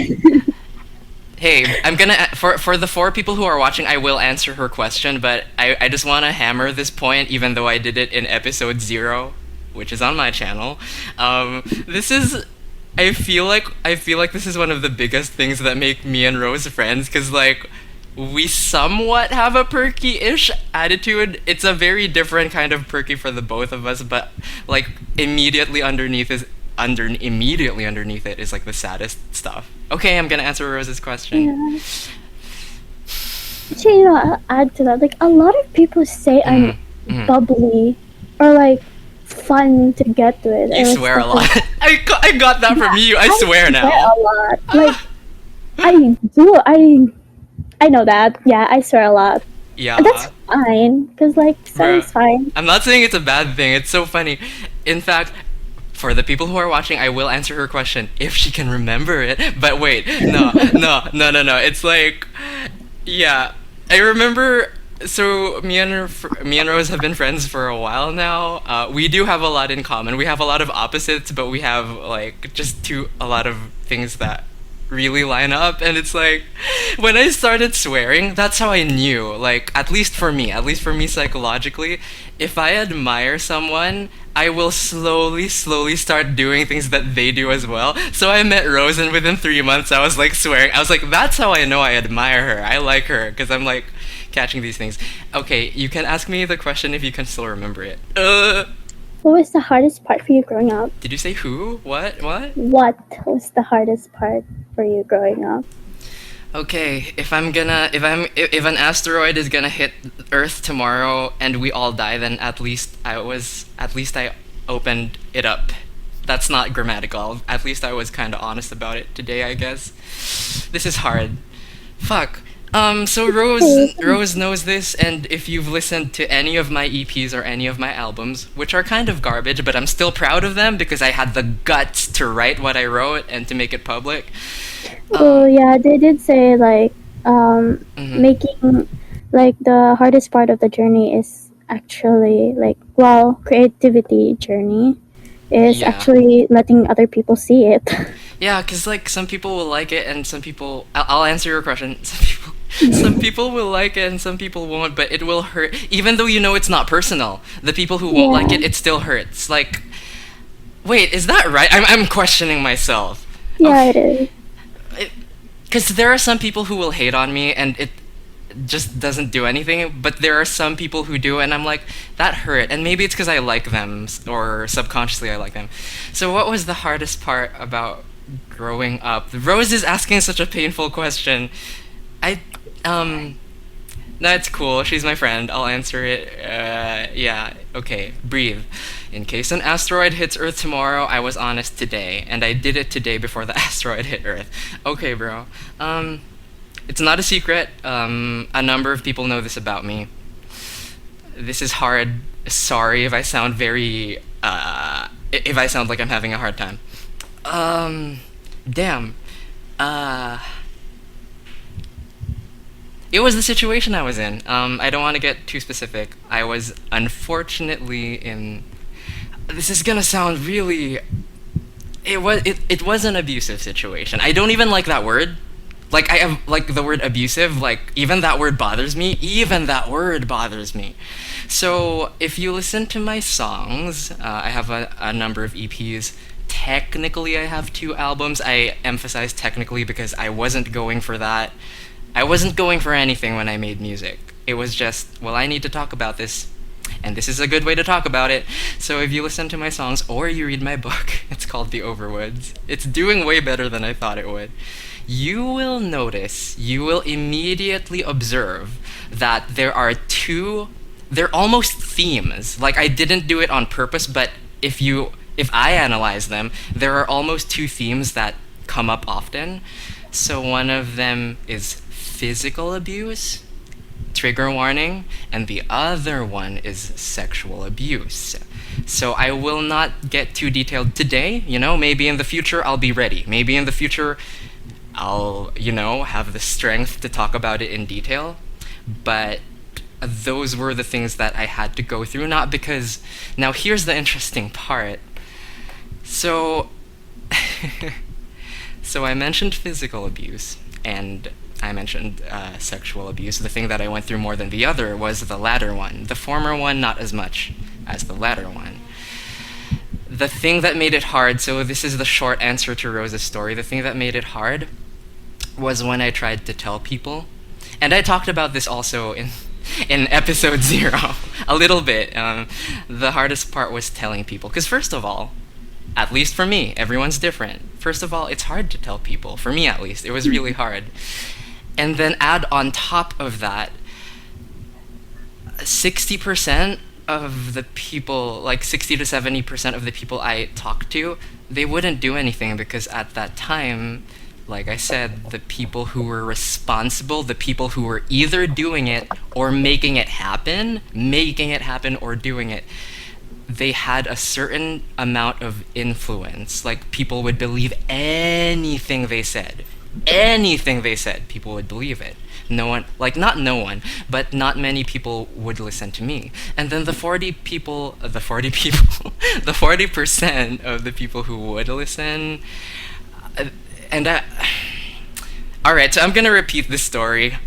Hey, I'm gonna for the 4 people who are watching, I will answer her question, but I just want to hammer this point, even though I did it in episode 0, which is on my channel. This is. I feel like this is one of the biggest things that make me and Rose friends, because like we somewhat have a perky-ish attitude. It's a very different kind of perky for the both of us, but like immediately underneath it is like the saddest stuff. Okay, I'm gonna answer Rose's question. Yeah. Actually, I'll add to that. Like a lot of people say I'm bubbly or like fun to get with. You swear a lot. I got that from you. I swear now. Swear a lot. Like I do. I know that. Yeah, I swear a lot. Yeah. That's fine. Cause like swearing's fine. I'm not saying it's a bad thing. It's so funny. In fact, for the people who are watching, I will answer her question if she can remember it. But wait, no. It's like, yeah, I remember. So me and Rose have been friends for a while now. We do have a lot in common. We have a lot of opposites, but we have like just a lot of things that really line up. And it's like when I started swearing, that's how I knew. Like at least for me psychologically, if I admire someone, I will slowly start doing things that they do as well. So I met Rose, and within 3 months, I was like swearing. I was like, that's how I know I admire her. I like her because I'm like catching these things. Okay, you can ask me the question if you can still remember it. What was the hardest part for you growing up? Did you say who? What? What was the hardest part for you growing up? Okay, if an asteroid is gonna hit Earth tomorrow and we all die, then at least I opened it up. That's not grammatical. At least I was kind of honest about it today, I guess. This is hard. Fuck. So Rose knows this, and if you've listened to any of my EPs or any of my albums, which are kind of garbage, but I'm still proud of them because I had the guts to write what I wrote and to make it public. Yeah, they did say like making like the hardest part of the journey is actually like creativity journey is actually letting other people see it. Yeah, because like some people will like it and some people I'll answer your question. Some people will like it and some people won't, but it will hurt. Even though you know it's not personal, the people who won't like it still hurts. Like, wait, is that right? I'm questioning myself. Yeah, it is. Because there are some people who will hate on me and it just doesn't do anything, but there are some people who do, and I'm like, that hurt. And maybe it's because I like them, or subconsciously I like them. So what was the hardest part about growing up? Rose is asking such a painful question. No, it's cool. She's my friend. I'll answer it. Yeah, okay. Breathe. In case an asteroid hits Earth tomorrow, I was honest today, and I did it today before the asteroid hit Earth. Okay, bro. It's not a secret. A number of people know this about me. This is hard. Sorry if I sound very, if I sound like I'm having a hard time. Damn. It was the situation I was in. I don't want to get too specific. I was unfortunately in... This is gonna sound really... It was an abusive situation. I don't even like that word. Like, I have, like, the word abusive, like, even that word bothers me. So, if you listen to my songs, I have a number of EPs. Technically, I have 2 albums. I emphasize technically because I wasn't going for that. I wasn't going for anything when I made music. It was just, well, I need to talk about this, and this is a good way to talk about it. So if you listen to my songs or you read my book, it's called The Overwoods. It's doing way better than I thought it would. You will notice, you will immediately observe that they're almost themes. Like, I didn't do it on purpose, but if I analyze them, there are almost 2 themes that come up often. So one of them is physical abuse, trigger warning, and the other one is sexual abuse. So I will not get too detailed today. Maybe in the future I'll be ready. Maybe in the future I'll, have the strength to talk about it in detail. But those were the things that I had to go through. Not because... Now here's the interesting part. So... So I mentioned physical abuse, and I mentioned sexual abuse. The thing that I went through more than the other was the latter one. The former one, not as much as the latter one. The thing that made it hard, so this is the short answer to Rose's story, the thing that made it hard was when I tried to tell people. And I talked about this also in episode 0, a little bit. The hardest part was telling people. Because first of all, at least for me, everyone's different. First of all, it's hard to tell people. For me, at least, it was really hard. And then add on top of that, 60% of the people, like 60 to 70% of the people I talked to, they wouldn't do anything because at that time, like I said, the people who were responsible, the people who were either doing it or making it happen or doing it, they had a certain amount of influence. Like, people would believe anything they said. Anything they said, people would believe it. No one, like, not no one, but not many people would listen to me. And then the 40% of the people who would listen, alright, so I'm gonna repeat this story,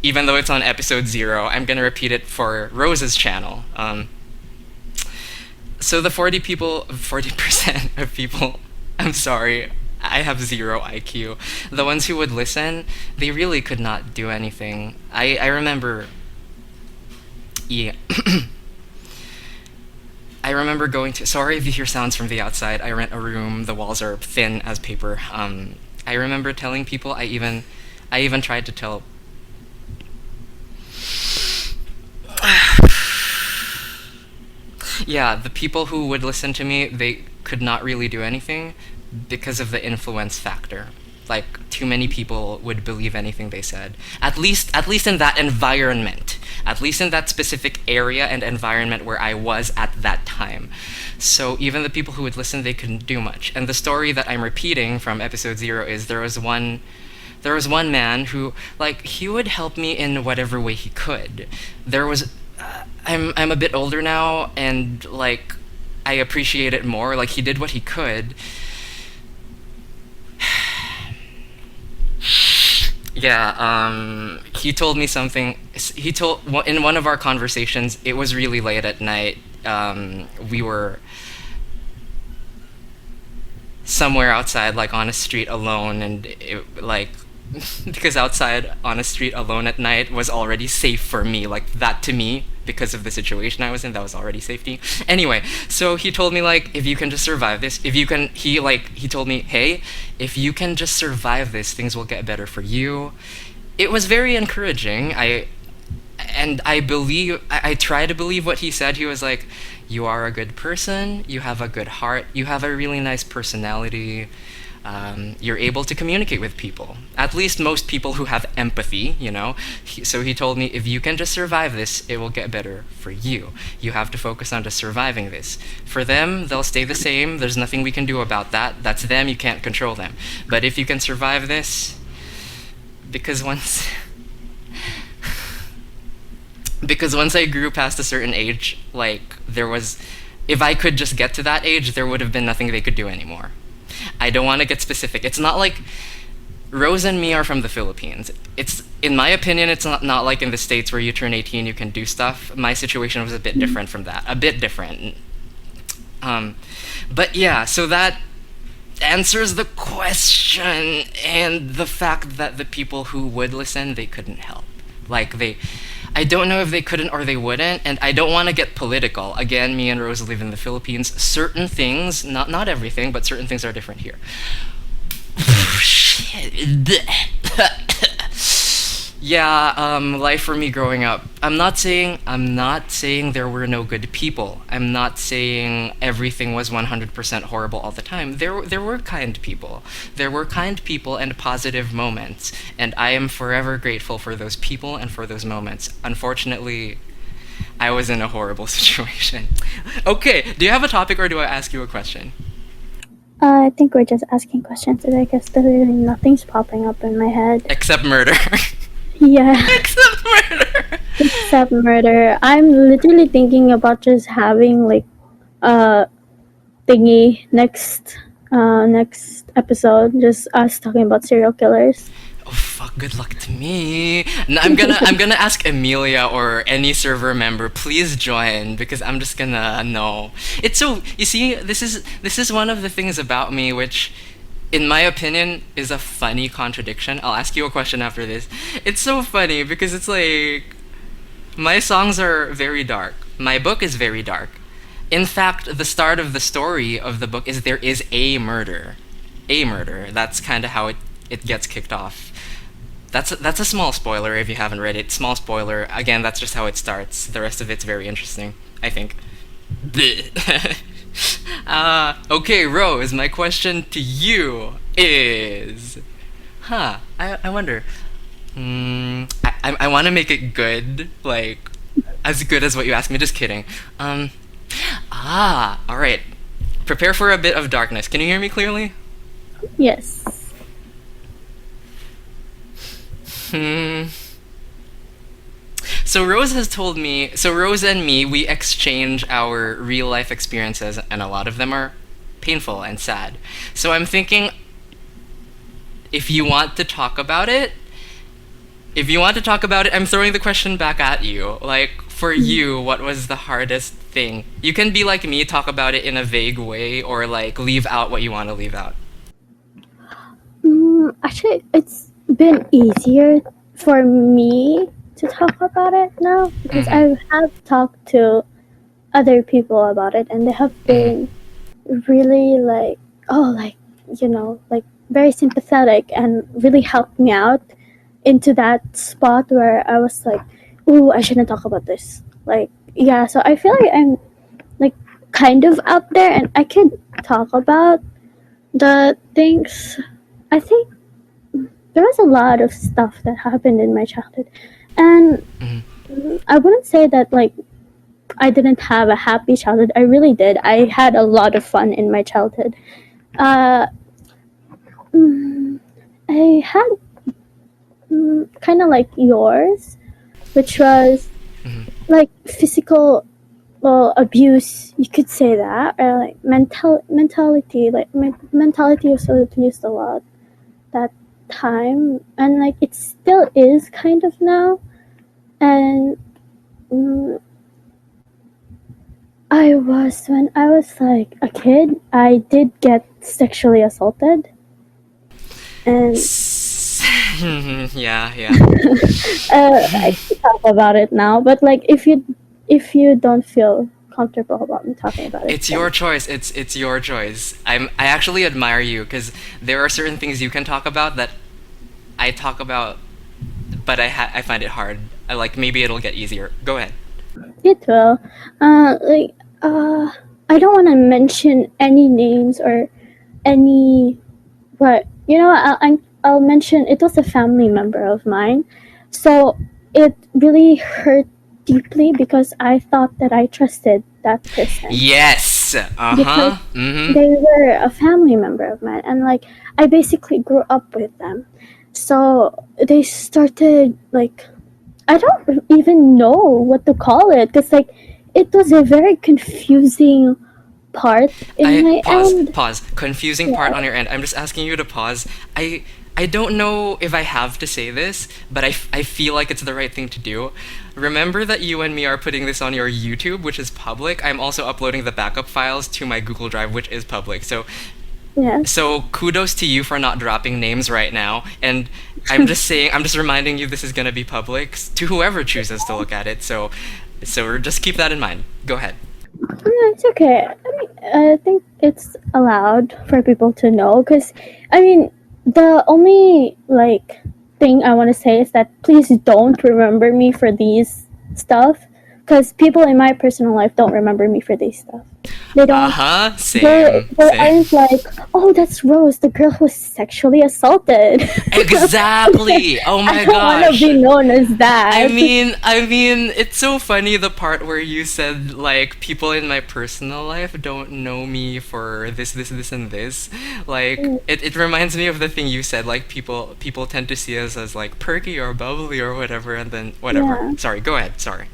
even though it's on episode 0, I'm gonna repeat it for Rose's channel. So the 40% of people, I'm sorry, I have 0 IQ. The ones who would listen, they really could not do anything. I remember, yeah. I remember going to, sorry if you hear sounds from the outside, I rent a room, the walls are thin as paper. I remember telling people, I even tried to tell, yeah, the people who would listen to me, they could not really do anything because of the influence factor. Like, too many people would believe anything they said. At least in that environment. At least in that specific area and environment where I was at that time. So even the people who would listen, they couldn't do much. And the story that I'm repeating from episode 0 is there was one man who, like, he would help me in whatever way he could. There was... I'm a bit older now, and, like, I appreciate it more. Like, he did what he could. Yeah, he told me something. In one of our conversations, it was really late at night. We were somewhere outside, like, on a street alone, and it, like, because outside on a street alone at night was already safe for me. Like, that to me, because of the situation I was in, that was already safety. Anyway, so he told me, like, if you can just survive this, he told me, hey, if you can just survive this, things will get better for you. It was very encouraging. I try to believe what he said. He was like, you are a good person, you have a good heart, you have a really nice personality, you're able to communicate with people. At least most people who have empathy, So he told me, if you can just survive this, it will get better for you. You have to focus on just surviving this. For them, they'll stay the same. There's nothing we can do about that. That's them. You can't control them. But if you can survive this, because once I grew past a certain age, like, if I could just get to that age, there would have been nothing they could do anymore. I don't want to get specific. It's not like Rose and me are from the Philippines. It's, in my opinion, it's not like in the States where you turn 18, you can do stuff. My situation was a bit different from that. A bit different. But yeah, so that answers the question, and the fact that the people who would listen, they couldn't help. Like, I don't know if they couldn't or they wouldn't, and I don't want to get political. Again, me and Rose live in the Philippines. Certain things, not everything, but certain things are different here. Yeah, life for me growing up. I'm not saying there were no good people. I'm not saying everything was 100% horrible all the time. There were kind people. There were kind people and positive moments, and I am forever grateful for those people and for those moments. Unfortunately, I was in a horrible situation. Okay, do you have a topic or do I ask you a question? I think we're just asking questions today because literally nothing's popping up in my head. Except murder. Yeah. Except murder. Except murder. I'm literally thinking about just having like a thingy next episode, just us talking about serial killers. Oh fuck, good luck to me. I'm gonna ask Emilia or any server member, please join, because I'm just gonna know. It's so, you see, this is one of the things about me which, in my opinion, is a funny contradiction. I'll ask you a question after this. It's so funny because it's like, my songs are very dark. My book is very dark. In fact, the start of the story of the book is there is a murder. A murder. That's kind of how it gets kicked off. That's a small spoiler if you haven't read it. Small spoiler. Again, that's just how it starts. The rest of it's very interesting, I think. Okay, Rose, my question to you is... I wonder. I want to make it good, like, as good as what you asked me. Just kidding. Alright. Prepare for a bit of darkness. Can you hear me clearly? Yes. So Rose has told me, so Rose and me, we exchange our real life experiences, and a lot of them are painful and sad. So I'm thinking, if you want to talk about it, I'm throwing the question back at you. Like, for you, what was the hardest thing? You can be like me, talk about it in a vague way, or like leave out what you want to leave out. Actually, it's been easier for me to talk about it now because I have talked to other people about it, and they have been really like, very sympathetic and really helped me out into that spot where I was like, ooh, I shouldn't talk about this. Like, yeah, so I feel like I'm like kind of up there and I can talk about the things. I think there was a lot of stuff that happened in my childhood, and I wouldn't say that like I didn't have a happy childhood. I really did. I had a lot of fun in my childhood. I had kind of like yours, which was like physical abuse. You could say that, or like mentality. Like my mentality was abused a lot that time, and like it still is kind of now. And when I was like a kid, I did get sexually assaulted, and yeah. I can talk about it now, but like if you don't feel comfortable about me talking about it, It's your choice. It's your choice. I actually admire you because there are certain things you can talk about that I talk about, but I find it hard. Maybe it'll get easier. Go ahead. It will. I don't want to mention any names or any, but I'll mention it was a family member of mine, so it really hurt deeply because I thought that I trusted that person. Yes. Because they were a family member of mine, and like I basically grew up with them, so they started like, I don't even know what to call it because like it was a very confusing part in my end. Pause. Confusing part on your end. I'm just asking you to pause. I don't know if I have to say this, but I feel like it's the right thing to do. Remember that you and me are putting this on your YouTube, which is public. I'm also uploading the backup files to my Google Drive, which is public. So kudos to you for not dropping names right now. And I'm just saying, I'm just reminding you this is going to be public to whoever chooses to look at it. So just keep that in mind. Go ahead. It's okay. I think it's allowed for people to know because, the only like thing I want to say is that please don't remember me for these stuff, because people in my personal life don't remember me for these stuff. They don't. Same. They Same. aren't like, oh, that's Rose, the girl who was sexually assaulted. Exactly. Oh my I don't want gosh. to be known as that. I mean, it's so funny the part where you said like people in my personal life don't know me for this, and this. Like it reminds me of the thing you said. Like people tend to see us as like perky or bubbly or whatever, and then whatever. Yeah. Sorry, go ahead. Sorry.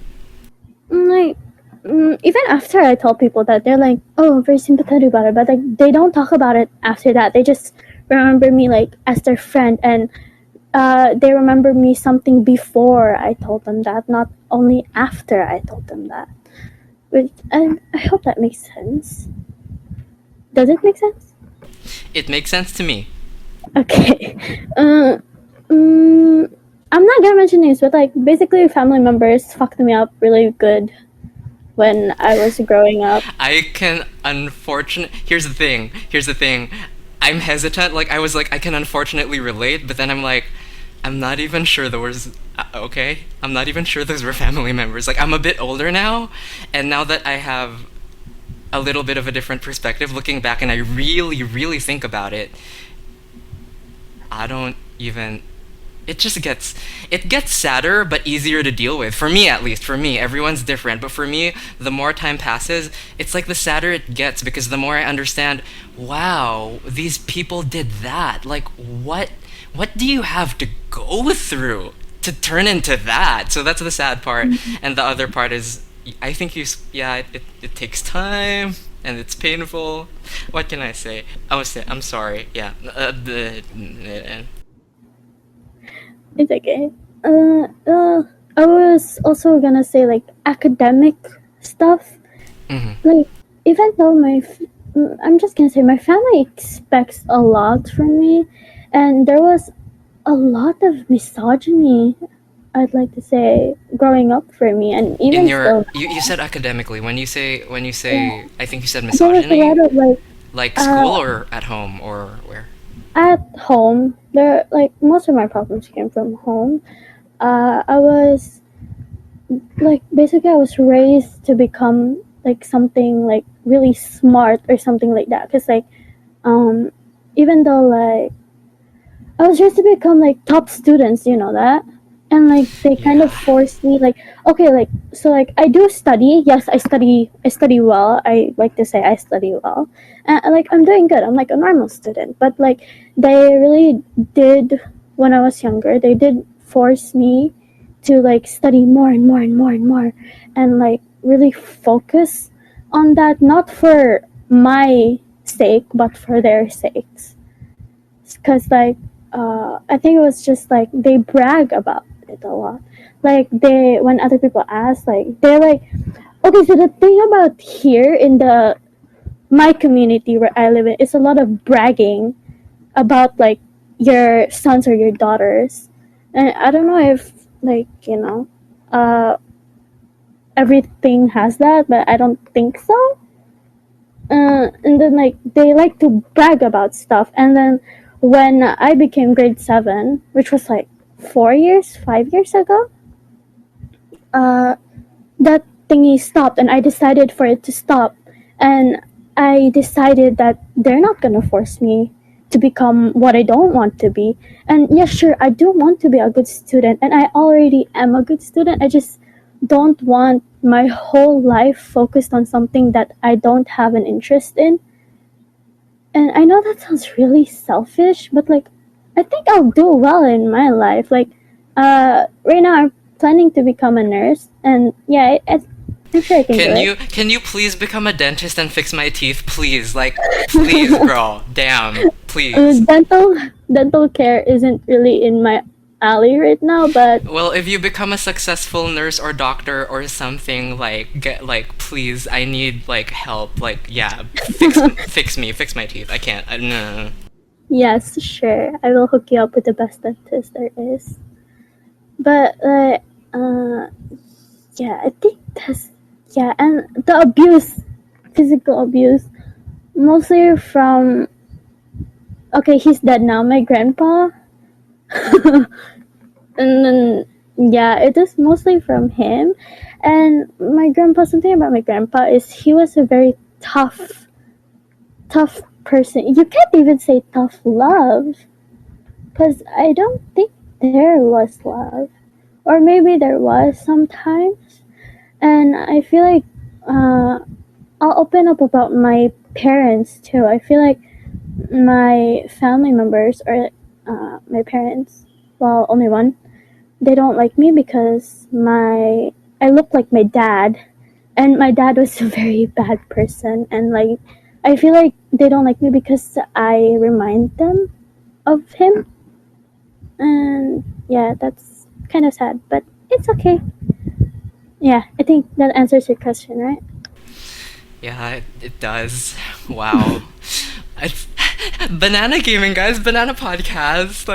Like, even after I tell people that, they're like, oh, very sympathetic about it, but like they don't talk about it after that. They just remember me like as their friend, and they remember me something before I told them that, not only after I told them that. Which I hope that makes sense. Does it make sense? It makes sense to me. Okay. I'm not gonna mention names, but like basically family members fucked me up really good when I was growing up. I can Here's the thing. I'm hesitant. Like I was like I can unfortunately relate, but then I'm like I'm not even sure those I'm not even sure those were family members. Like I'm a bit older now, and now that I have a little bit of a different perspective looking back and I really, really think about it, I don't even it gets sadder but easier to deal with. For me, at least. For me, everyone's different. But for me, the more time passes, it's like the sadder it gets, because the more I understand, wow, these people did that. Like, what do you have to go through to turn into that? So that's the sad part. And the other part is, I think it takes time and it's painful. What can I say? I'm sorry. Yeah. It's okay. I was also gonna say like academic stuff. Like even though I'm just gonna say my family expects a lot from me, and there was a lot of misogyny, I'd like to say, growing up for me, and even still. You said academically. When you say Yeah. I think you said There was a misogyny. lot of Like school or at home or where? At home. There, like most of my problems came from home. I was like basically I was raised to become like something like really smart or something like that. Cause like, even though like I was raised to become like top students, you know that, and like they kind of forced me like, okay, like so like I do study. Yes, I study well. I like to say I study well, and like I'm doing good. I'm like a normal student, but like they really did when I was younger. They did force me to like study more and more and more and more, and like really focus on that, not for my sake but for their sakes. Because like I think it was just like they brag about it a lot. Like when other people ask, like they're like, okay, so the thing about here in my community where I live in, it's a lot of bragging about like your sons or your daughters, and I don't know if like everything has that, but I don't think so. And then like they like to brag about stuff, and then when I became grade 7, which was like 5 years ago, that thingy stopped, and I decided for it to stop, and I decided that they're not gonna force me to become what I don't want to be. And yeah, sure, I do want to be a good student, and I already am a good student. I just don't want my whole life focused on something that I don't have an interest in. And I know that sounds really selfish, but like I think I'll do well in my life. Like right now I'm planning to become a nurse, and yeah, I'm sure I can do it. Can you please become a dentist and fix my teeth, please? Like, please, girl. Damn, please. Dental care isn't really in my alley right now, but well, if you become a successful nurse or doctor or something, like please, I need like help. Like, yeah, fix my teeth. I can't. No. Yes, sure. I will hook you up with the best dentist there is. But yeah, I think and the abuse, physical abuse, mostly from. Okay, he's dead now. My grandpa. And then, yeah, it is mostly from him. And my grandpa, something about my grandpa is he was a very tough person. You can't even say tough love, because I don't think there was love. Or maybe there was sometimes. And I feel like I'll open up about my parents too. I feel like my family members, or my parents, well, only one, they don't like me because I look like my dad, and my dad was a very bad person, and like I feel like they don't like me because I remind them of him. And yeah, that's kind of sad, but it's okay. Yeah, I think that answers your question, right? Yeah, it does. Wow. It's banana gaming, guys. Banana podcast.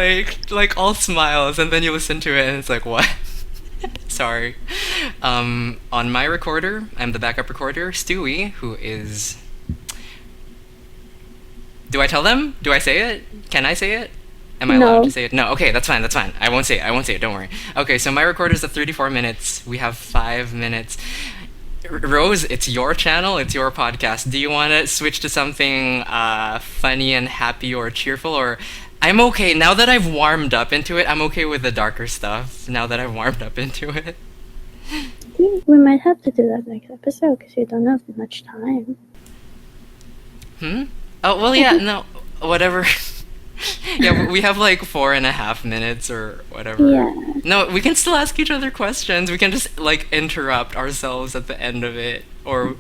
Like all smiles, and then you listen to it, and it's like, what? Sorry. On my recorder, I'm the backup recorder, Stewie, who is. Do I tell them? Do I say it? Can I say it? Am I allowed to say it? No, okay, that's fine, I won't say it, don't worry. Okay, so my recorder's at 34 minutes. We have 5 minutes. Rose, it's your channel, it's your podcast. Do you want to switch to something funny and happy or cheerful? Or I'm okay, now that I've warmed up into it, I'm okay with the darker stuff, now that I've warmed up into it. I think we might have to do that next episode because we don't have much time. Oh, well, yeah, no, whatever. Yeah, we have like 4.5 minutes or whatever. Yeah. No, we can still ask each other questions. We can just like interrupt ourselves at the end of it, or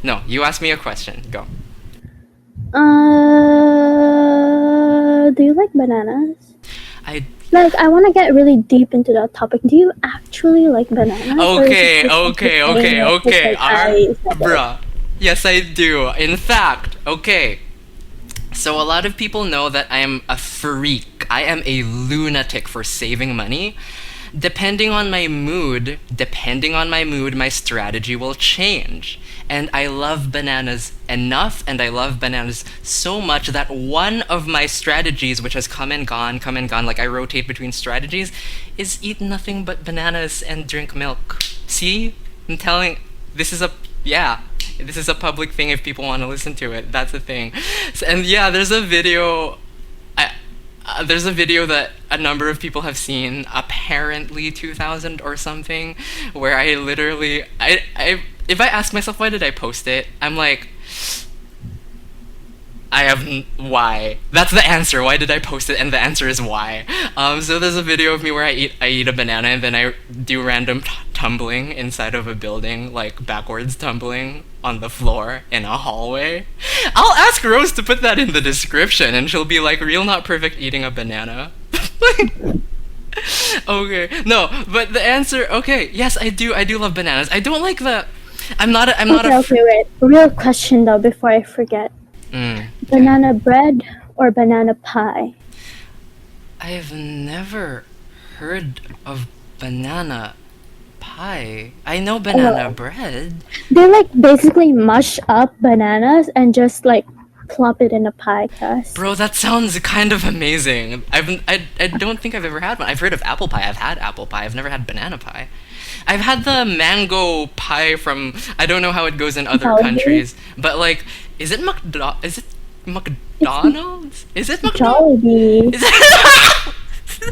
no, you ask me a question. Go. Do you like bananas? I want to get really deep into that topic. Do you actually like bananas? Okay. Bruh. Yes, I do. In fact, okay. So a lot of people know that I am a freak. I am a lunatic for saving money. Depending on my mood, my strategy will change. And I love bananas enough, and I love bananas so much that one of my strategies, which has come and gone, like I rotate between strategies, is eat nothing but bananas and drink milk. See? I'm telling, this is a public thing if people want to listen to it. That's a thing. And yeah, there's a video that a number of people have seen, apparently 2000 or something, where I literally, if I ask myself why did I post it, I'm like, why? That's the answer. Why did I post it? And the answer is why. So there's a video of me where I eat a banana and then I do random tumbling inside of a building, like backwards tumbling on the floor in a hallway. I'll ask Rose to put that in the description, and she'll be like, "Real not perfect eating a banana." Okay, no, but the answer. Okay, yes, I do love bananas. I don't like the. Okay, wait. Real question though, before I forget. Banana bread or banana pie? I've never heard of banana pie. I know banana bread. They like basically mush up bananas and just like plop it in a pie crust. Bro, that sounds kind of amazing. I don't think I've ever had one. I've heard of apple pie. I've had apple pie. I've never had banana pie. I've had the mango pie from, I don't know how it goes in other countries, but like, is it McDonald's? Is it McDonald's? Jollibee.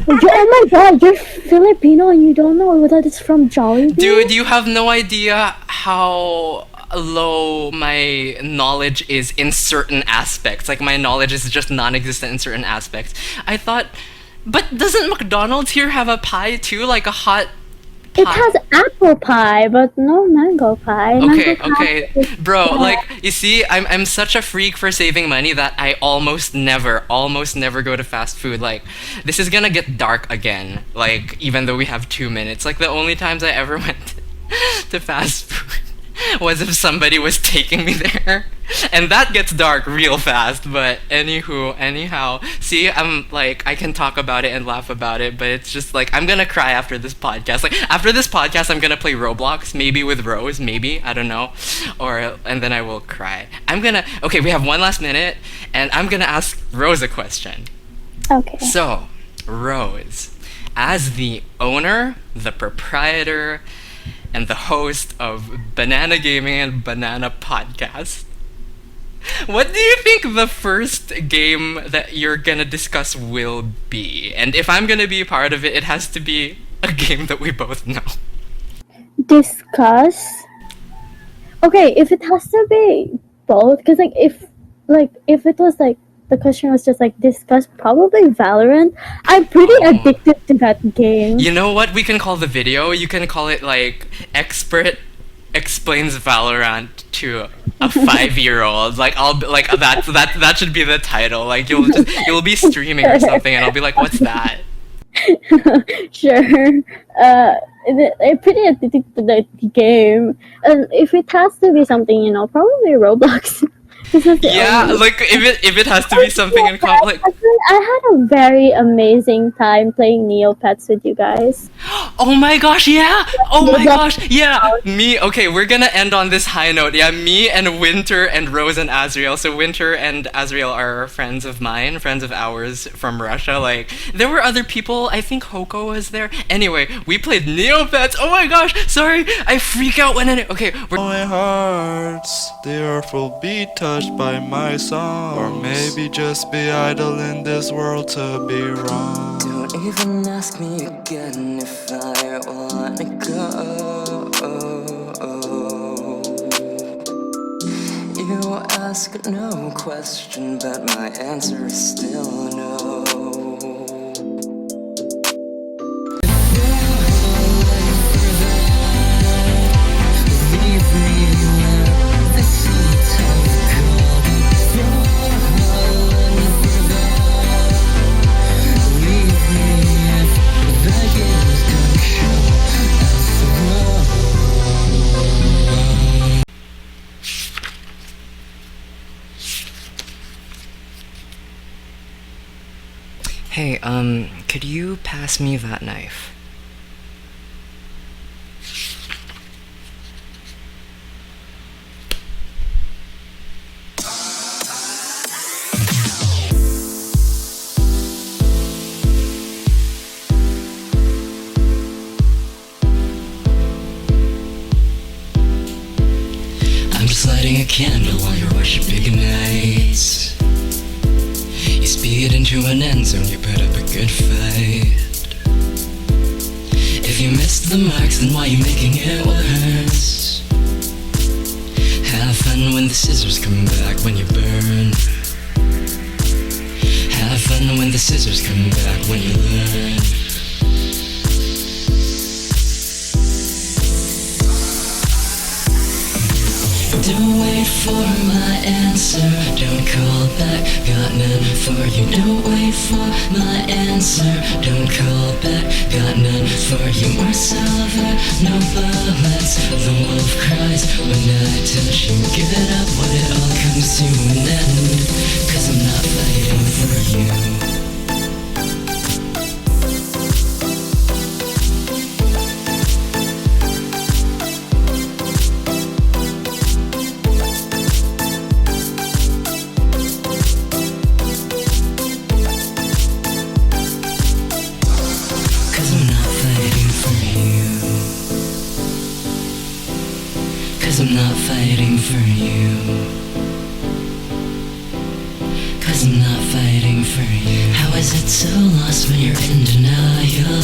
Oh my god, you're Filipino and you don't know that it's from Jollibee? Dude, you have no idea how low my knowledge is in certain aspects. Like, my knowledge is just non-existent in certain aspects. I thought, but doesn't McDonald's here have a pie too? Like a hot pie? It has apple pie, but no mango pie. Okay. Bro, like, you see, I'm such a freak for saving money that I almost never go to fast food. Like, this is gonna get dark again, like, even though we have 2 minutes. Like, the only times I ever went to fast food was if somebody was taking me there. And that gets dark real fast, but anyhow, see, I'm like, I can talk about it and laugh about it, but it's just like, I'm gonna cry after this podcast. Like, after this podcast, I'm gonna play Roblox, maybe with Rose, maybe, I don't know, and then I will cry. Okay, we have 1 last minute, and I'm gonna ask Rose a question. Okay. So, Rose, as the owner, the proprietor, and the host of Banana Gaming and Banana Podcast, what do you think the first game that you're gonna discuss will be? And if I'm gonna be a part of it, it has to be a game that we both know. Discuss? Okay, if it has to be both, because if it was like, the question was just like discuss, probably Valorant. I'm pretty addicted to that game. You know what we can call the video? You can call it like Expert Explains Valorant to a 5-year-old. Like that should be the title. Like you'll be streaming or something, and I'll be like, what's that? Sure. I'm pretty addicted to the game, and if it has to be something, probably Roblox. Yeah, like if it has to be something in common, like I had a very amazing time playing Neopets with you guys. Oh my gosh, yeah! Oh my gosh, yeah! Okay, we're gonna end on this high note. Yeah, me and Winter and Rose and Azriel. So Winter and Azriel are friends of mine, friends of ours from Russia. Like, there were other people, I think Hogue was there. Anyway, we played Neopets. Oh my gosh, sorry, I freak out when My hearts, they are full be touched by my song. Or maybe just be idle in this world to be wrong. Don't even ask me again if I wanna go. You ask no question, but my answer is still no. Hey, could you pass me that knife? I'm just lighting a candle while you're worshiping nights. You speed into an end zone, you put up a good fight. If you missed the marks, then why you making it worse? Have fun when the scissors come back when you burn. Have fun when the scissors come back when you learn. Don't wait for my answer, don't call back, got none for you. Don't wait for my answer, don't call back, got none for you. More silver, no bullets, the wolf cries when I touch you. Give it up when it all comes to an end, 'cause I'm not fighting for you. I'm not fighting for you. 'Cause I'm not fighting for you. How is it so lost when you're in denial?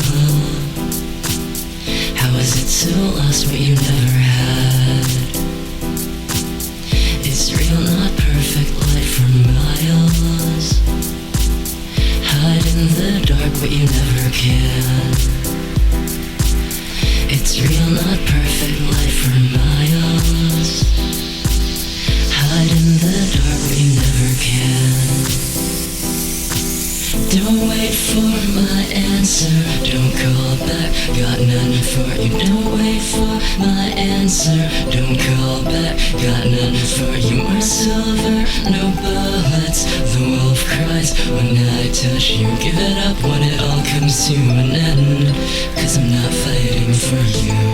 How is it so lost what you never had? It's real, not perfect, light for miles. Hide in the dark what you never can. It's real, not perfect, light for miles. Hide in the dark where you never can. Don't wait for my answer, don't call back, got none for you. Don't wait for my answer, don't call got none for you. My silver, no bullets, the wolf cries when I touch you. Give it up when it all comes to an end, 'cause I'm not fighting for you.